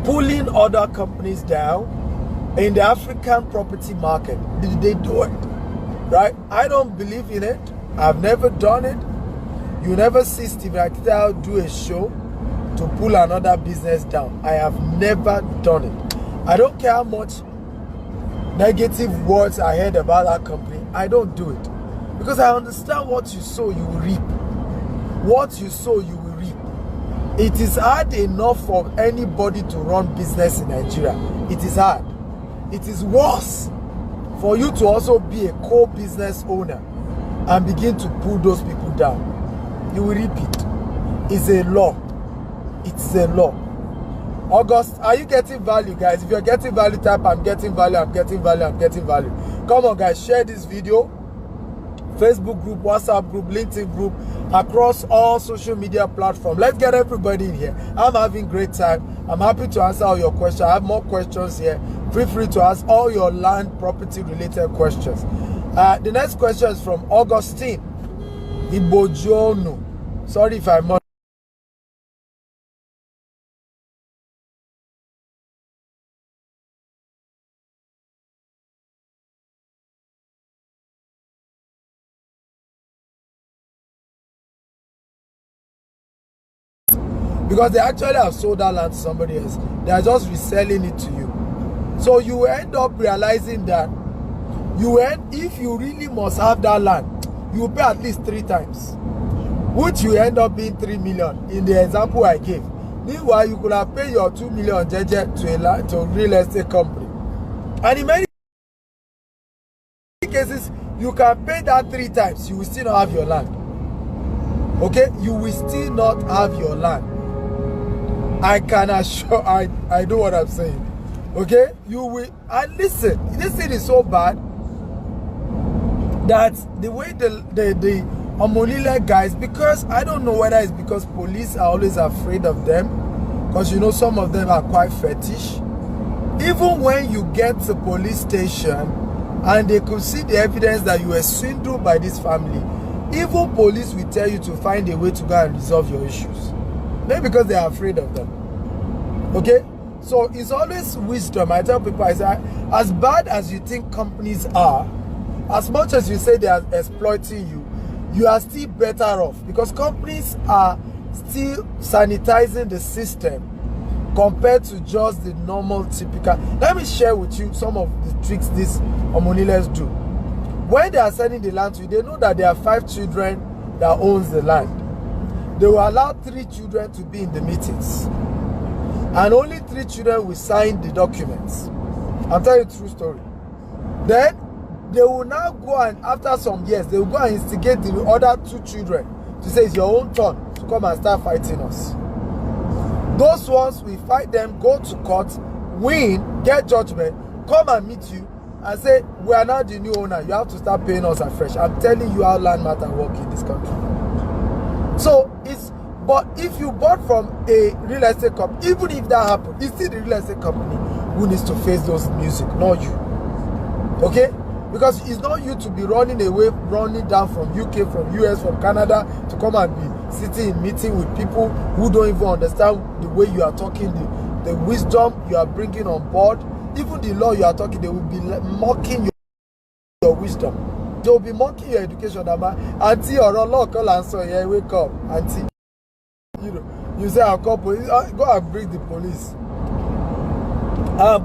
[SPEAKER 1] pulling other companies down in the African property market. They do it, right? I don't believe in it. I've never done it. You never see Steve Akita do a show to pull another business down. I have never done it. I don't care how much negative words I heard about that company. I don't do it. Because I understand what you sow, you will reap. What you sow, you will reap. It is hard enough for anybody to run business in Nigeria. It is hard. It is worse for you to also be a co-business owner and begin to pull those people down. You will reap it. It's a law. It's a law. August, are you getting value, guys? If you're getting value, type I'm getting value, I'm getting value, I'm getting value. Come on, guys, share this video. Facebook group, WhatsApp group, LinkedIn group, across all social media platforms. Let's get everybody in here. I'm having great time. I'm happy to answer all your questions. I have more questions here. Feel free to ask all your land property related questions. The next question is from Augustine Ibojono. Sorry if I'm not. Because they actually have sold that land to somebody else. They are just reselling it to you. So you end up realizing that if you really must have that land, you pay at least 3 times, which you end up being 3 million in the example I gave. Meanwhile, you could have paid your 2 million JJ to a real estate company. And in many cases, you can pay that 3 times, you will still not have your land. Okay? You will still not have your land. I can assure, I know what I'm saying. Okay? You will, and listen, this thing is so bad that the way the Omolile guys, because I don't know whether it's because police are always afraid of them, because you know some of them are quite fetish. Even when you get to police station and they could see the evidence that you were swindled by this family, even police will tell you to find a way to go and resolve your issues. Maybe because they are afraid of them. Okay? So it's always wisdom. I tell people, I say, as bad as you think companies are, as much as you say they are exploiting you, you are still better off, because companies are still sanitizing the system compared to just the normal typical. Let me share with you some of the tricks these Omoniles do. When they are selling the land to you, they know that there are 5 children that owns the land. They will allow 3 children to be in the meetings, and only 3 children will sign the documents. I'll tell you a true story. Then they will now go, and after some years, they will go and instigate the other 2 children to say it's your own turn to come and start fighting us. Those ones, we fight them, go to court, win, get judgment, come and meet you and say, we are now the new owner, you have to start paying us afresh. I'm telling you how land matter work in this country. So but if you bought from a real estate company, even if that happened, it's still the real estate company who needs to face those music, not you. Okay? Because it's not you to be running away, running down from UK, from US, from Canada to come and be sitting in meeting with people who don't even understand the way you are talking, the wisdom you are bringing on board. Even the law you are talking, they will be mocking your wisdom. They will be mocking your education. Auntie or law call and so yeah, wake up, auntie. You say I'll call police. Go and bring the police.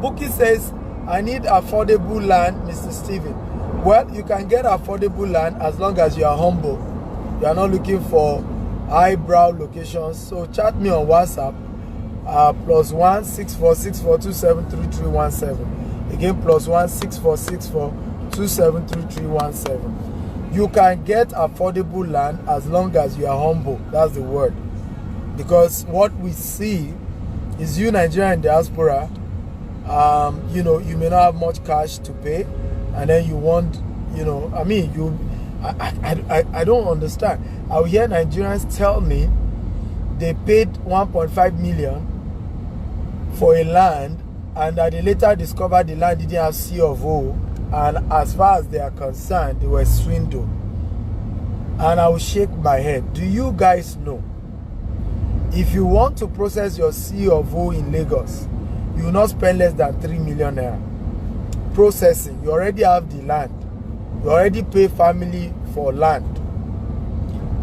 [SPEAKER 1] Bookie says, I need affordable land, Mr. Steven. Well, you can get affordable land as long as you are humble. You are not looking for highbrow locations. So chat me on WhatsApp. +1 6464 273317. Again, +1 6464 273317. You can get affordable land as long as you are humble. That's the word. Because what we see is you Nigerian diaspora, you know, you may not have much cash to pay, and then you want, you know, I mean, I don't understand. I hear Nigerians tell me they paid 1.5 million for a land, and that they later discovered the land didn't have C of O, and as far as they are concerned, they were swindled. And I will shake my head. Do you guys know, if you want to process your C of O in Lagos, you will not spend less than 3 million naira. Processing, you already have the land. You already pay family for land.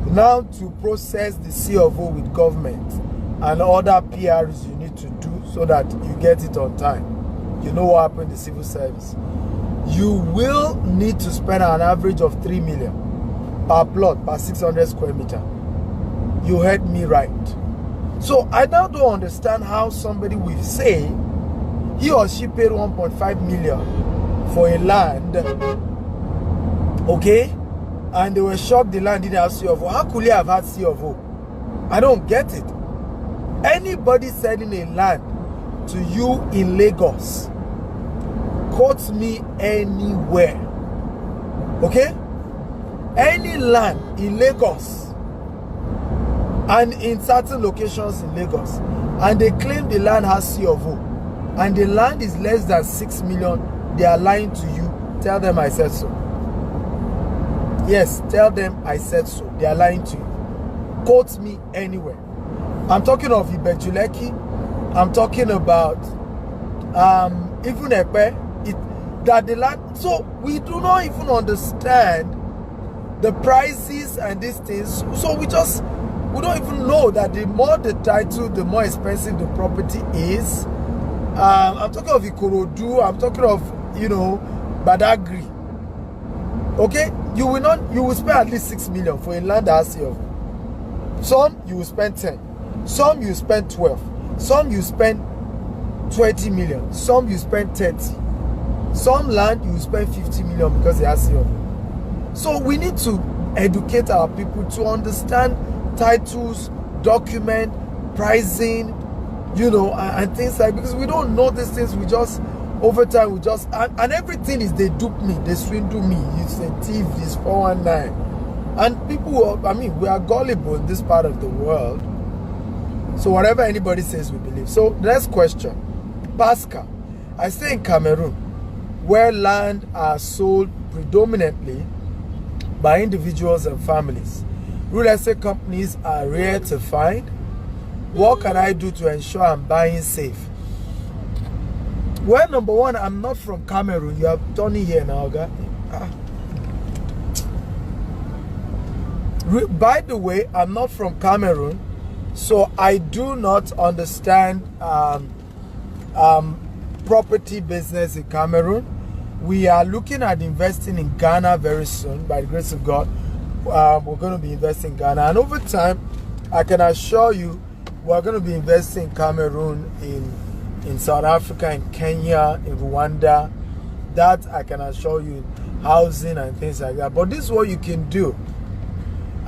[SPEAKER 1] Now to process the C of O with government and other PRs you need to do so that you get it on time. You know what happened in the civil service. You will need to spend an average of 3 million per plot, per 600 square meter. You heard me right. So I now don't understand how somebody will say he or she paid 1.5 million for a land, okay, and they were shocked the land didn't have C of O. How could he have had C of O? I don't get it. Anybody selling a land to you in Lagos, quote me anywhere, okay? Any land in Lagos and in certain locations in Lagos, and they claim the land has C of O, and the land is less than 6 million, they are lying to you. Tell them I said so. Yes, tell them I said so. They are lying to you. Quote me anywhere. I'm talking of Ibejuleki. I'm talking about even Epe. That the land. So we do not even understand the prices and these things. So we don't even know that the more the title, the more expensive the property is. I'm talking of Ikorodu. I'm talking of, you know, Badagry. Okay, you will spend at least 6 million for a land that has C of O. Some you will spend 10, some you spend 12, some you spend 20 million, some you spend 30. Some land you will spend 50 million because they have C of O. So we need to educate our people to understand titles, document, pricing, you know, and things like, because we don't know these things. We just, over time, we just, and everything is they dupe me, they swindle me. It's a thief, it's 419. And people, I mean, we are gullible in this part of the world. So whatever anybody says, we believe. So next question. Pascal, I stay in Cameroon, where land are sold predominantly by individuals and families. Real estate companies are rare to find. What can I do to ensure I'm buying safe? Well, number one, I'm not from Cameroon. You have Tony here now, guy. By the way, I'm not from Cameroon, so I do not understand property business in Cameroon. We are looking at investing in Ghana very soon, by the grace of God. We're going to be investing in Ghana, and over time, I can assure you, we're going to be investing in Cameroon, in South Africa, in Kenya, in Rwanda. That I can assure you, housing and things like that. But this is what you can do.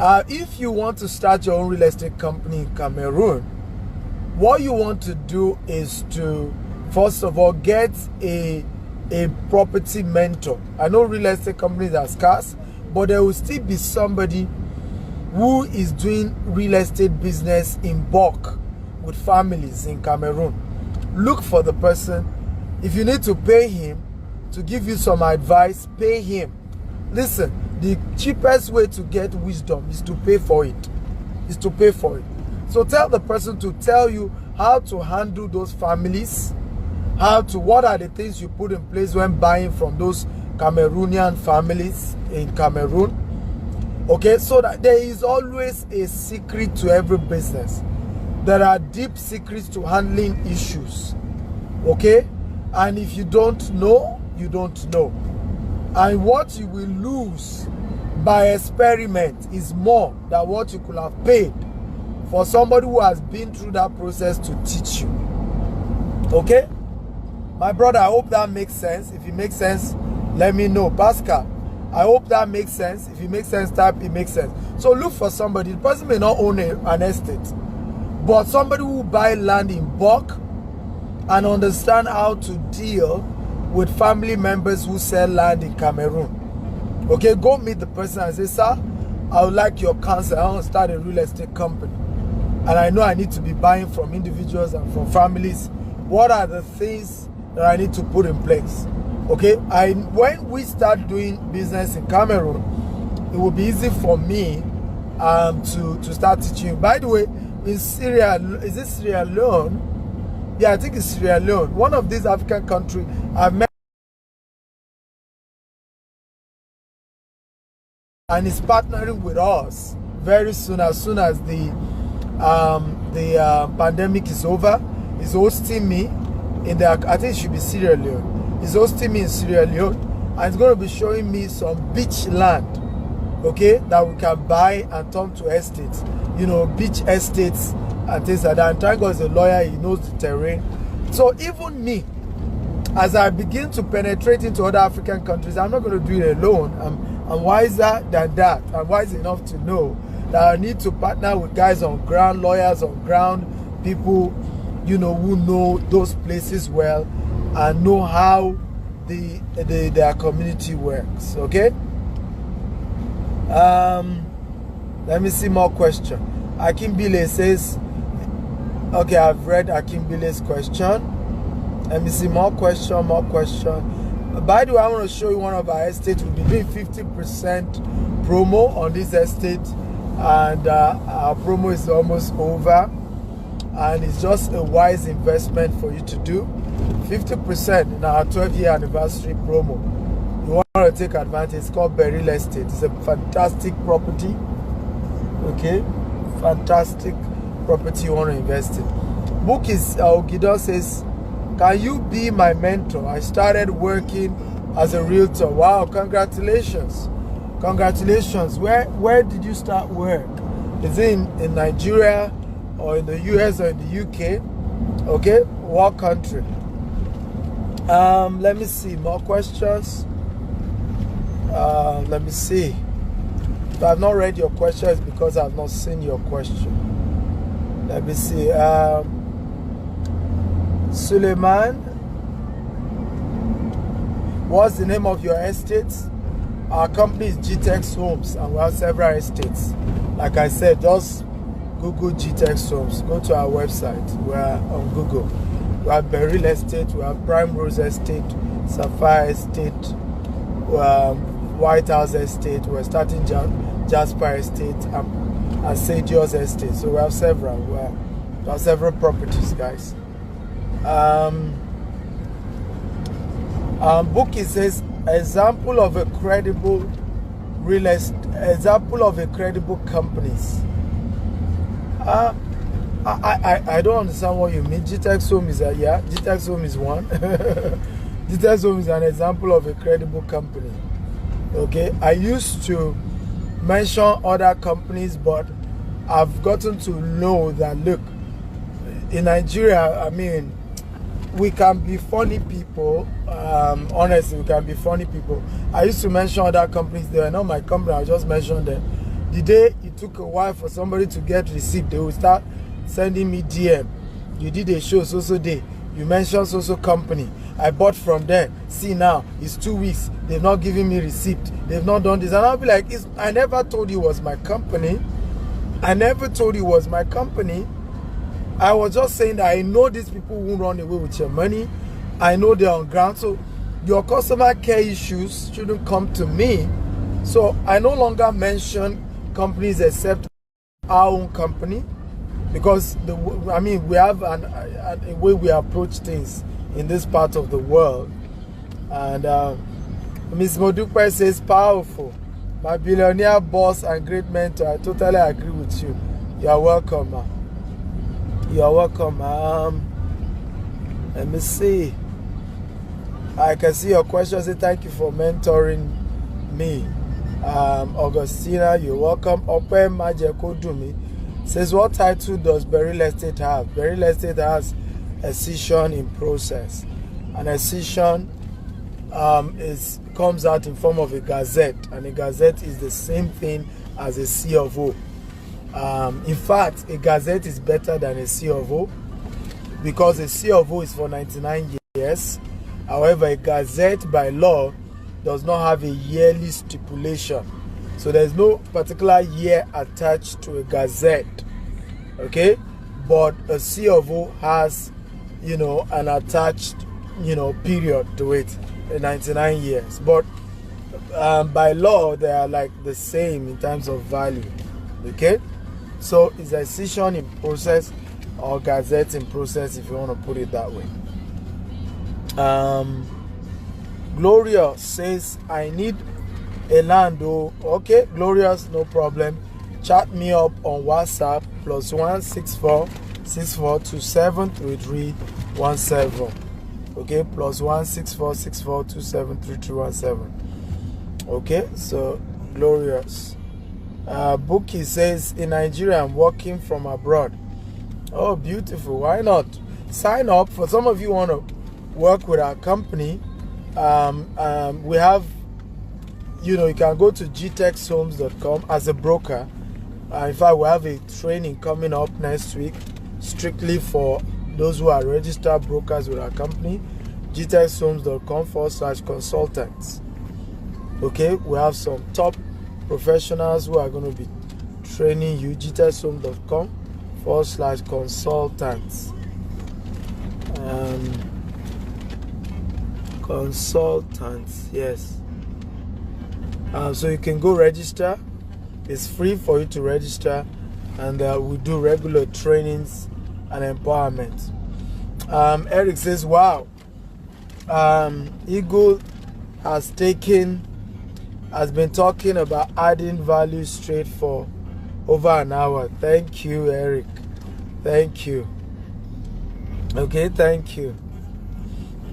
[SPEAKER 1] If you want to start your own real estate company in Cameroon, what you want to do is to, first of all, get a property mentor. I know real estate companies are scarce, but there will still be somebody who is doing real estate business in bulk with families in Cameroon. Look for the person. If you need to pay him to give you some advice, pay him. Listen, the cheapest way to get wisdom is to pay for it. So tell the person to tell you how to handle those families, what are the things you put in place when buying from those Cameroonian families in Cameroon. Okay, so that there is always a secret to every business. There are deep secrets to handling issues. Okay, and if you don't know, you don't know. And what you will lose by experiment is more than what you could have paid for somebody who has been through that process to teach you. Okay? My brother, I hope that makes sense. If it makes sense, let me know. Pascal, I hope that makes sense. If it makes sense, type it makes sense. So look for somebody. The person may not own an estate, but somebody who buy land in bulk and understand how to deal with family members who sell land in Cameroon. Okay, go meet the person and say, sir, I would like your counsel. I want to start a real estate company, and I know I need to be buying from individuals and from families. What are the things that I need to put in place? Okay, when we start doing business in Cameroon, it will be easy for me to start teaching you. By the way, in Syria, is it Sierra Leone? Yeah, I think it's Sierra Leone. One of these African countries I've met, and is partnering with us very soon. As soon as the pandemic is over, is hosting me in the, I think it should be Sierra Leone. He's hosting me in Sierra Leone, and he's going to be showing me some beach land, okay, that we can buy and turn to estates. You know, beach estates and things like that. And thank God he's a lawyer, he knows the terrain. So even me, as I begin to penetrate into other African countries, I'm not going to do it alone. I'm wiser than that. I'm wise enough to know that I need to partner with guys on ground, lawyers on ground, people, you know, who know those places well and know how their community works. Okay. Let me see more question. Akimbile says, okay, I've read Akimbile's question. Let me see more question. By the way, I want to show you one of our estates. We'll be doing 50% promo on this estate, and our promo is almost over, and it's just a wise investment for you to do. 50% in our 12-year anniversary promo. You want to take advantage. It's called Beryl Estate. It's a fantastic property. Okay, fantastic property you want to invest in. Book is Ogidon says, can you be my mentor? I started working as a realtor. Wow, congratulations. Congratulations. Where did you start work? Is it in Nigeria or in the US or in the UK? Okay, what country? Let me see, more questions. Let me see. If I have not read your question, it's because I have not seen your question. Let me see. Suleiman, what's the name of your estate? Our company is GTEX Homes, and we have several estates. Like I said, just Google GTEX Homes. Go to our website. We're on Google. We have Beryl Estate, we have Prime Rose Estate, Sapphire Estate, White House Estate. We're starting Diaspora Estate and St. George's Estate. So we have several. Got several properties, guys. Book, it says example of a credible companies. I don't understand what you mean. GTX Home is yeah, GTX Home is one. GTX Home is an example of a credible company. Okay, I used to mention other companies, but I've gotten to know that, look, in Nigeria, I mean, we can be funny people. Honestly, we can be funny people. I used to mention other companies. They were not my company. I just mentioned them. The day it took a while for somebody to get receipt, they will start sending me DM. You did a show so day. You mentioned so company. I bought from them. See now, it's 2 weeks. They've not given me receipt. They've not done this. And I'll be like, I never told you it was my company. I never told you it was my company. I was just saying that I know these people won't run away with your money. I know they're on ground. So your customer care issues shouldn't come to me. So I no longer mention companies except our own company, because we have a way we approach things in this part of the world. And Ms. Modupe says, powerful. My billionaire boss and great mentor. I totally agree with you. You are welcome, man. You are welcome. Let me see. I can see your question. Say thank you for mentoring me. Augustina, you're welcome. Open Majekodumi says, what title does Beryl Estate have? Beryl Estate has a session in process. And a session comes out in form of a gazette, and a gazette is the same thing as a C of O. In fact, a gazette is better than a C of O, because a C of O is for 99 years. However, a gazette by law does not have a yearly stipulation, so there's no particular year attached to a gazette. Okay, but a C of O has, an attached, period to it, 99 years. But by law, they are like the same in terms of value. Okay, so it's a session in process or gazette in process, if you want to put it that way. Gloria says, I need a land. Okay, Glorious, no problem. Chat me up on WhatsApp +1 64 64 27 3317. Okay, +1 64 64 27 3317. Okay, so Glorious. Bookie says, in Nigeria, I'm working from abroad. Oh, beautiful. Why not? Sign up. For some of you want to work with our company, we have, you can go to gtexhomes.com as a broker. In fact, we have a training coming up next week strictly for those who are registered brokers with our company. gtexhomes.com/consultants. Okay, we have some top professionals who are going to be training you. gtexhomes.com/consultants. Consultants, yes. So you can go register. It's free for you to register, and we do regular trainings and empowerment. Eric says, wow, Eagle has been talking about adding value straight for over an hour. Thank you, Eric. Thank you. Okay, thank you.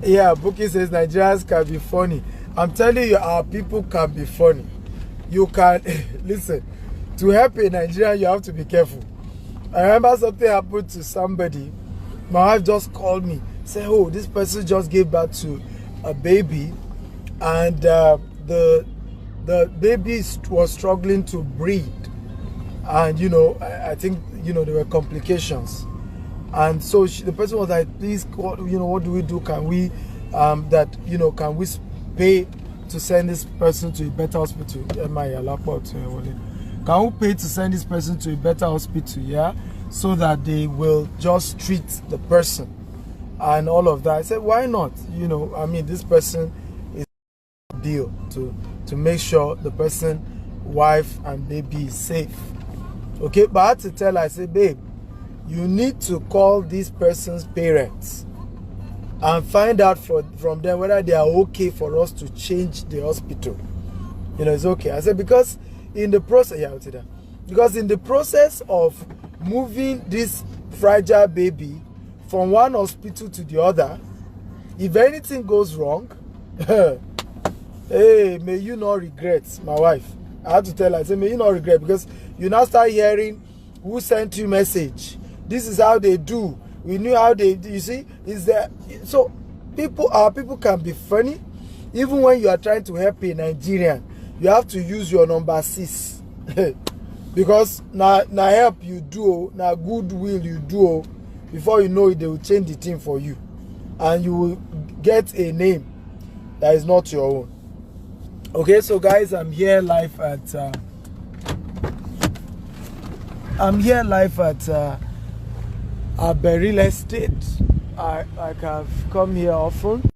[SPEAKER 1] Yeah, Bookie says Nigerians can be funny. I'm telling you, our people can be funny. You can listen. To help a Nigerian, you have to be careful. I remember something happened to somebody. My wife just called me, said, "Oh, this person just gave birth to a baby, and the baby was struggling to breathe, and I think there were complications." And so the person was like, "Please, what do we do? Can we can we pay to send this person to a better hospital? Can we pay to send this person to a better hospital? Yeah, so that they will just treat the person and all of that." I said, "Why not? This person is a deal to make sure the person, wife and baby is safe." Okay, but I had to tell her, I said, "Babe, you need to call this person's parents and find out from them whether they are okay for us to change the hospital. You know, it's okay. I said, because in the process, yeah, I'll say that. Because in the process of moving this fragile baby from one hospital to the other, if anything goes wrong, hey, may you not regret, my wife. I had to tell her, I said, may you not regret, because you now start hearing who sent you message. This is how they do. We knew how they do. You see, is there? So our people can be funny. Even when you are trying to help a Nigerian, you have to use your number 6. Because now help you do, now goodwill you do, before you know it, they will change the thing for you. And you will get a name that is not your own. Okay, so guys, I'm here live at Berry Estate. I have come here often.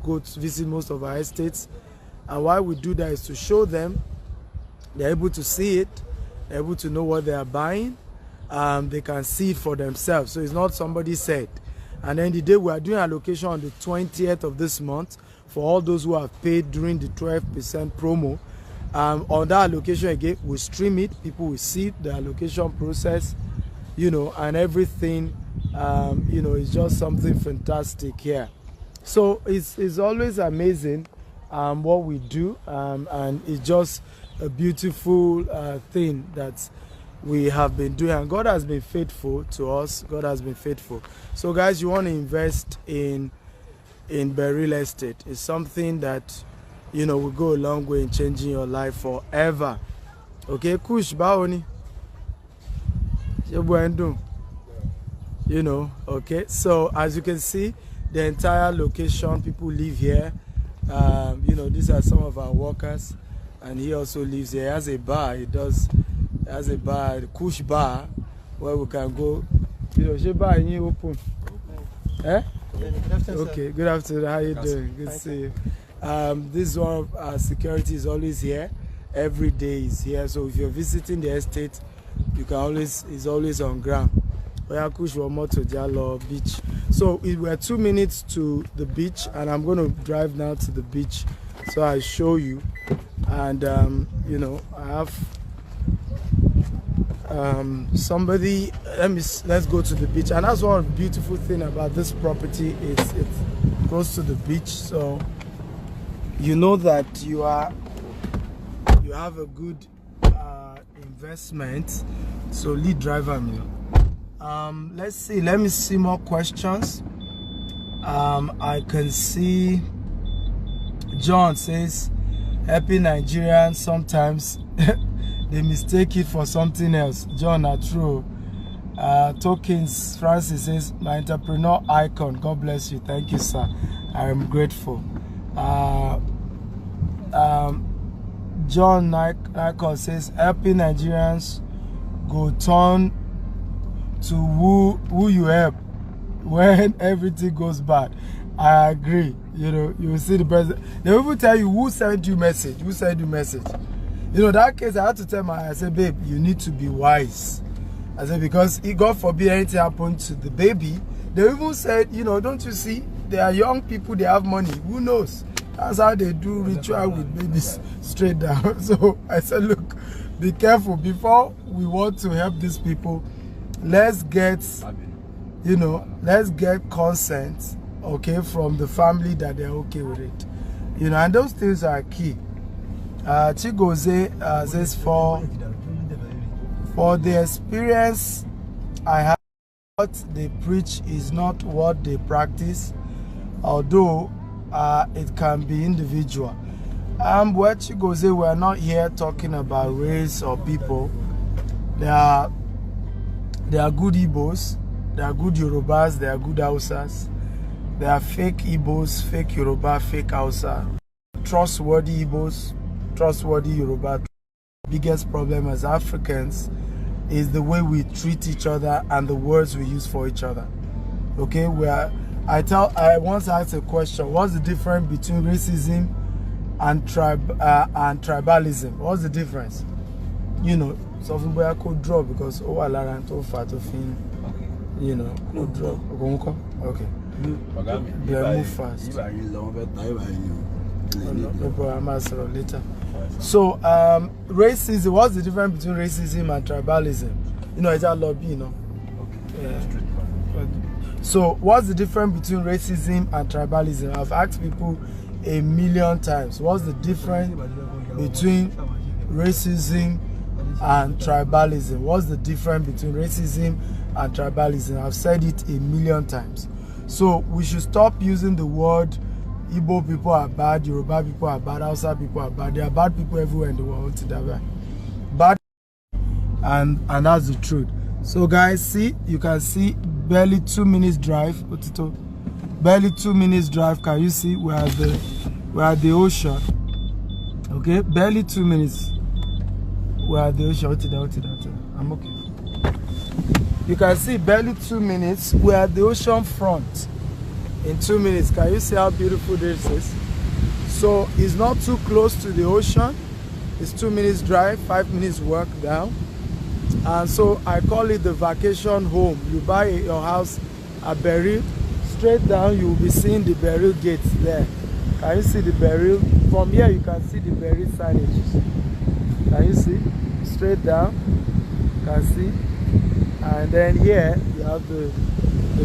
[SPEAKER 1] Go to visit most of our estates, and why we do that is to show them they're able to see it, they're able to know what they are buying, they can see it for themselves. So it's not somebody said. And then the day we are doing allocation on the 20th of this month for all those who have paid during the 12% promo. On that allocation again, we stream it, people will see the allocation process, you know, and everything. You know, it's just something fantastic here. So it's always amazing what we do, and it's just a beautiful thing that we have been doing, and God has been faithful to us. God has been faithful. So guys, you want to invest in Berry Estate. It's something that, you know, will go a long way in changing your life forever. Okay, Kush Baoni. You know, okay. So as you can see, the entire location, people live here. You know, these are some of our workers, and he also lives here. He has a bar. He has a bar, the Kush Bar, where we can go. You know, she bar you open. Eh? Okay, good afternoon. How you doing? Good to see you. This one of our security is always here. Every day is here. So if you're visiting the estate, you can always, it's always on ground. Kush Wamoto Diallo Beach. So we're 2 minutes to the beach, and I'm going to drive now to the beach so I show you. And you know, I have somebody. Let's go to the beach. And that's one beautiful thing about this property is it's close to the beach, so you know that you have a good investment. So lead driver, you know. Let's see, let me see more questions. I can see John says happy Nigerians sometimes they mistake it for something else. John, not true. Tokens Francis says my entrepreneur icon. God bless you. Thank you, sir. I am grateful. John Nikon says happy Nigerians go turn to who you help when everything goes bad. I agree. You know, you will see the president. They will even tell you who sent you message. Who sent you message. You know, that case, I had to tell I said, babe, you need to be wise. I said, because God forbid anything happened to the baby. They even said, you know, don't you see? They are young people, they have money. Who knows? That's how they do ritual with babies straight down. So I said, look, be careful. Before we want to help these people, let's get, you know, let's get consent, okay, from the family that they're okay with it. You know, and those things are key. Chigoze says, for the experience I have, what they preach is not what they practice, although it can be individual. What Chigoze, we're not here talking about race or people. There are good Igbos, there are good Yorubas, there are good Hausas. There are fake Igbos, fake Yoruba, fake Hausa. Trustworthy Igbos, trustworthy Yoruba. Biggest problem as Africans is the way we treat each other and the words we use for each other. Okay, I once asked a question: what's the difference between racism and tribalism? What's the difference? You know, something where I could draw because you know, could draw. Okay. Move fast. Later. So, racism, what's the difference between racism and tribalism? You know, it's a lobby, you know. So, what's the difference between racism and tribalism? I've asked people a million times. What's the difference between racism and tribalism? What's the difference between racism and tribalism? I've said it a million times. So, we should stop using the word Igbo people are bad, Yoruba people are bad, Hausa people are bad. There are bad people everywhere in the world. Bad, and that's the truth. So guys, see, you can see barely 2 minutes drive. Barely 2 minutes drive. Can you see? We're at the ocean. Okay, barely 2 minutes. We're at the ocean. I'm okay. You can see barely 2 minutes. We're at the ocean front. In 2 minutes, can you see how beautiful this is? So it's not too close to the ocean. It's 2 minutes drive, 5 minutes walk down. And so I call it the vacation home. You buy your house at Beryl, straight down you will be seeing the Beryl gates there. Can you see the Beryl? From here you can see the Beryl signage. Can you see? Straight down, you can see. And then here you have the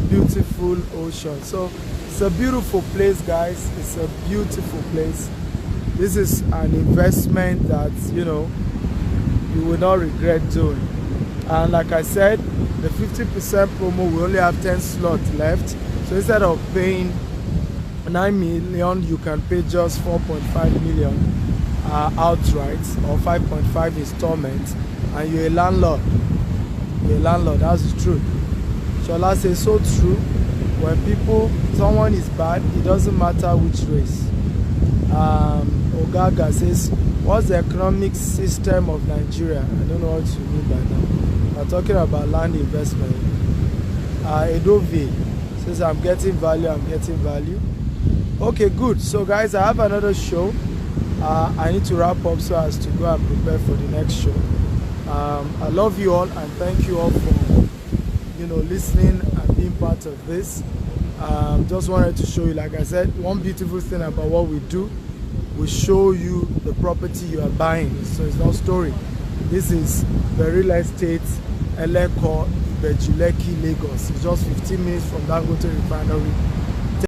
[SPEAKER 1] beautiful ocean. So it's a beautiful place, guys. It's a beautiful place. This is an investment that, you know, you will not regret doing. And like I said, the 50% promo, we only have 10 slots left. So instead of paying 9 million, you can pay just 4.5 million outright, or 5.5 installments, and you're a landlord. You're a landlord, that's the truth. Shola says, so true. When someone is bad, it doesn't matter which race. Ogaga says, what's the economic system of Nigeria? I don't know what you mean by that. We're talking about land investment. Edove says, I'm getting value. Okay, good. So guys, I have another show. I need to wrap up so as to go and prepare for the next show. I love you all and thank you all for, you know, listening and being part of this. Just wanted to show you, like I said, one beautiful thing about what we do, we show you the property you are buying. So it's not story. This is the real estate, Eleko, Bejuleki, Lagos. It's just 15 minutes from Dangote Refinery.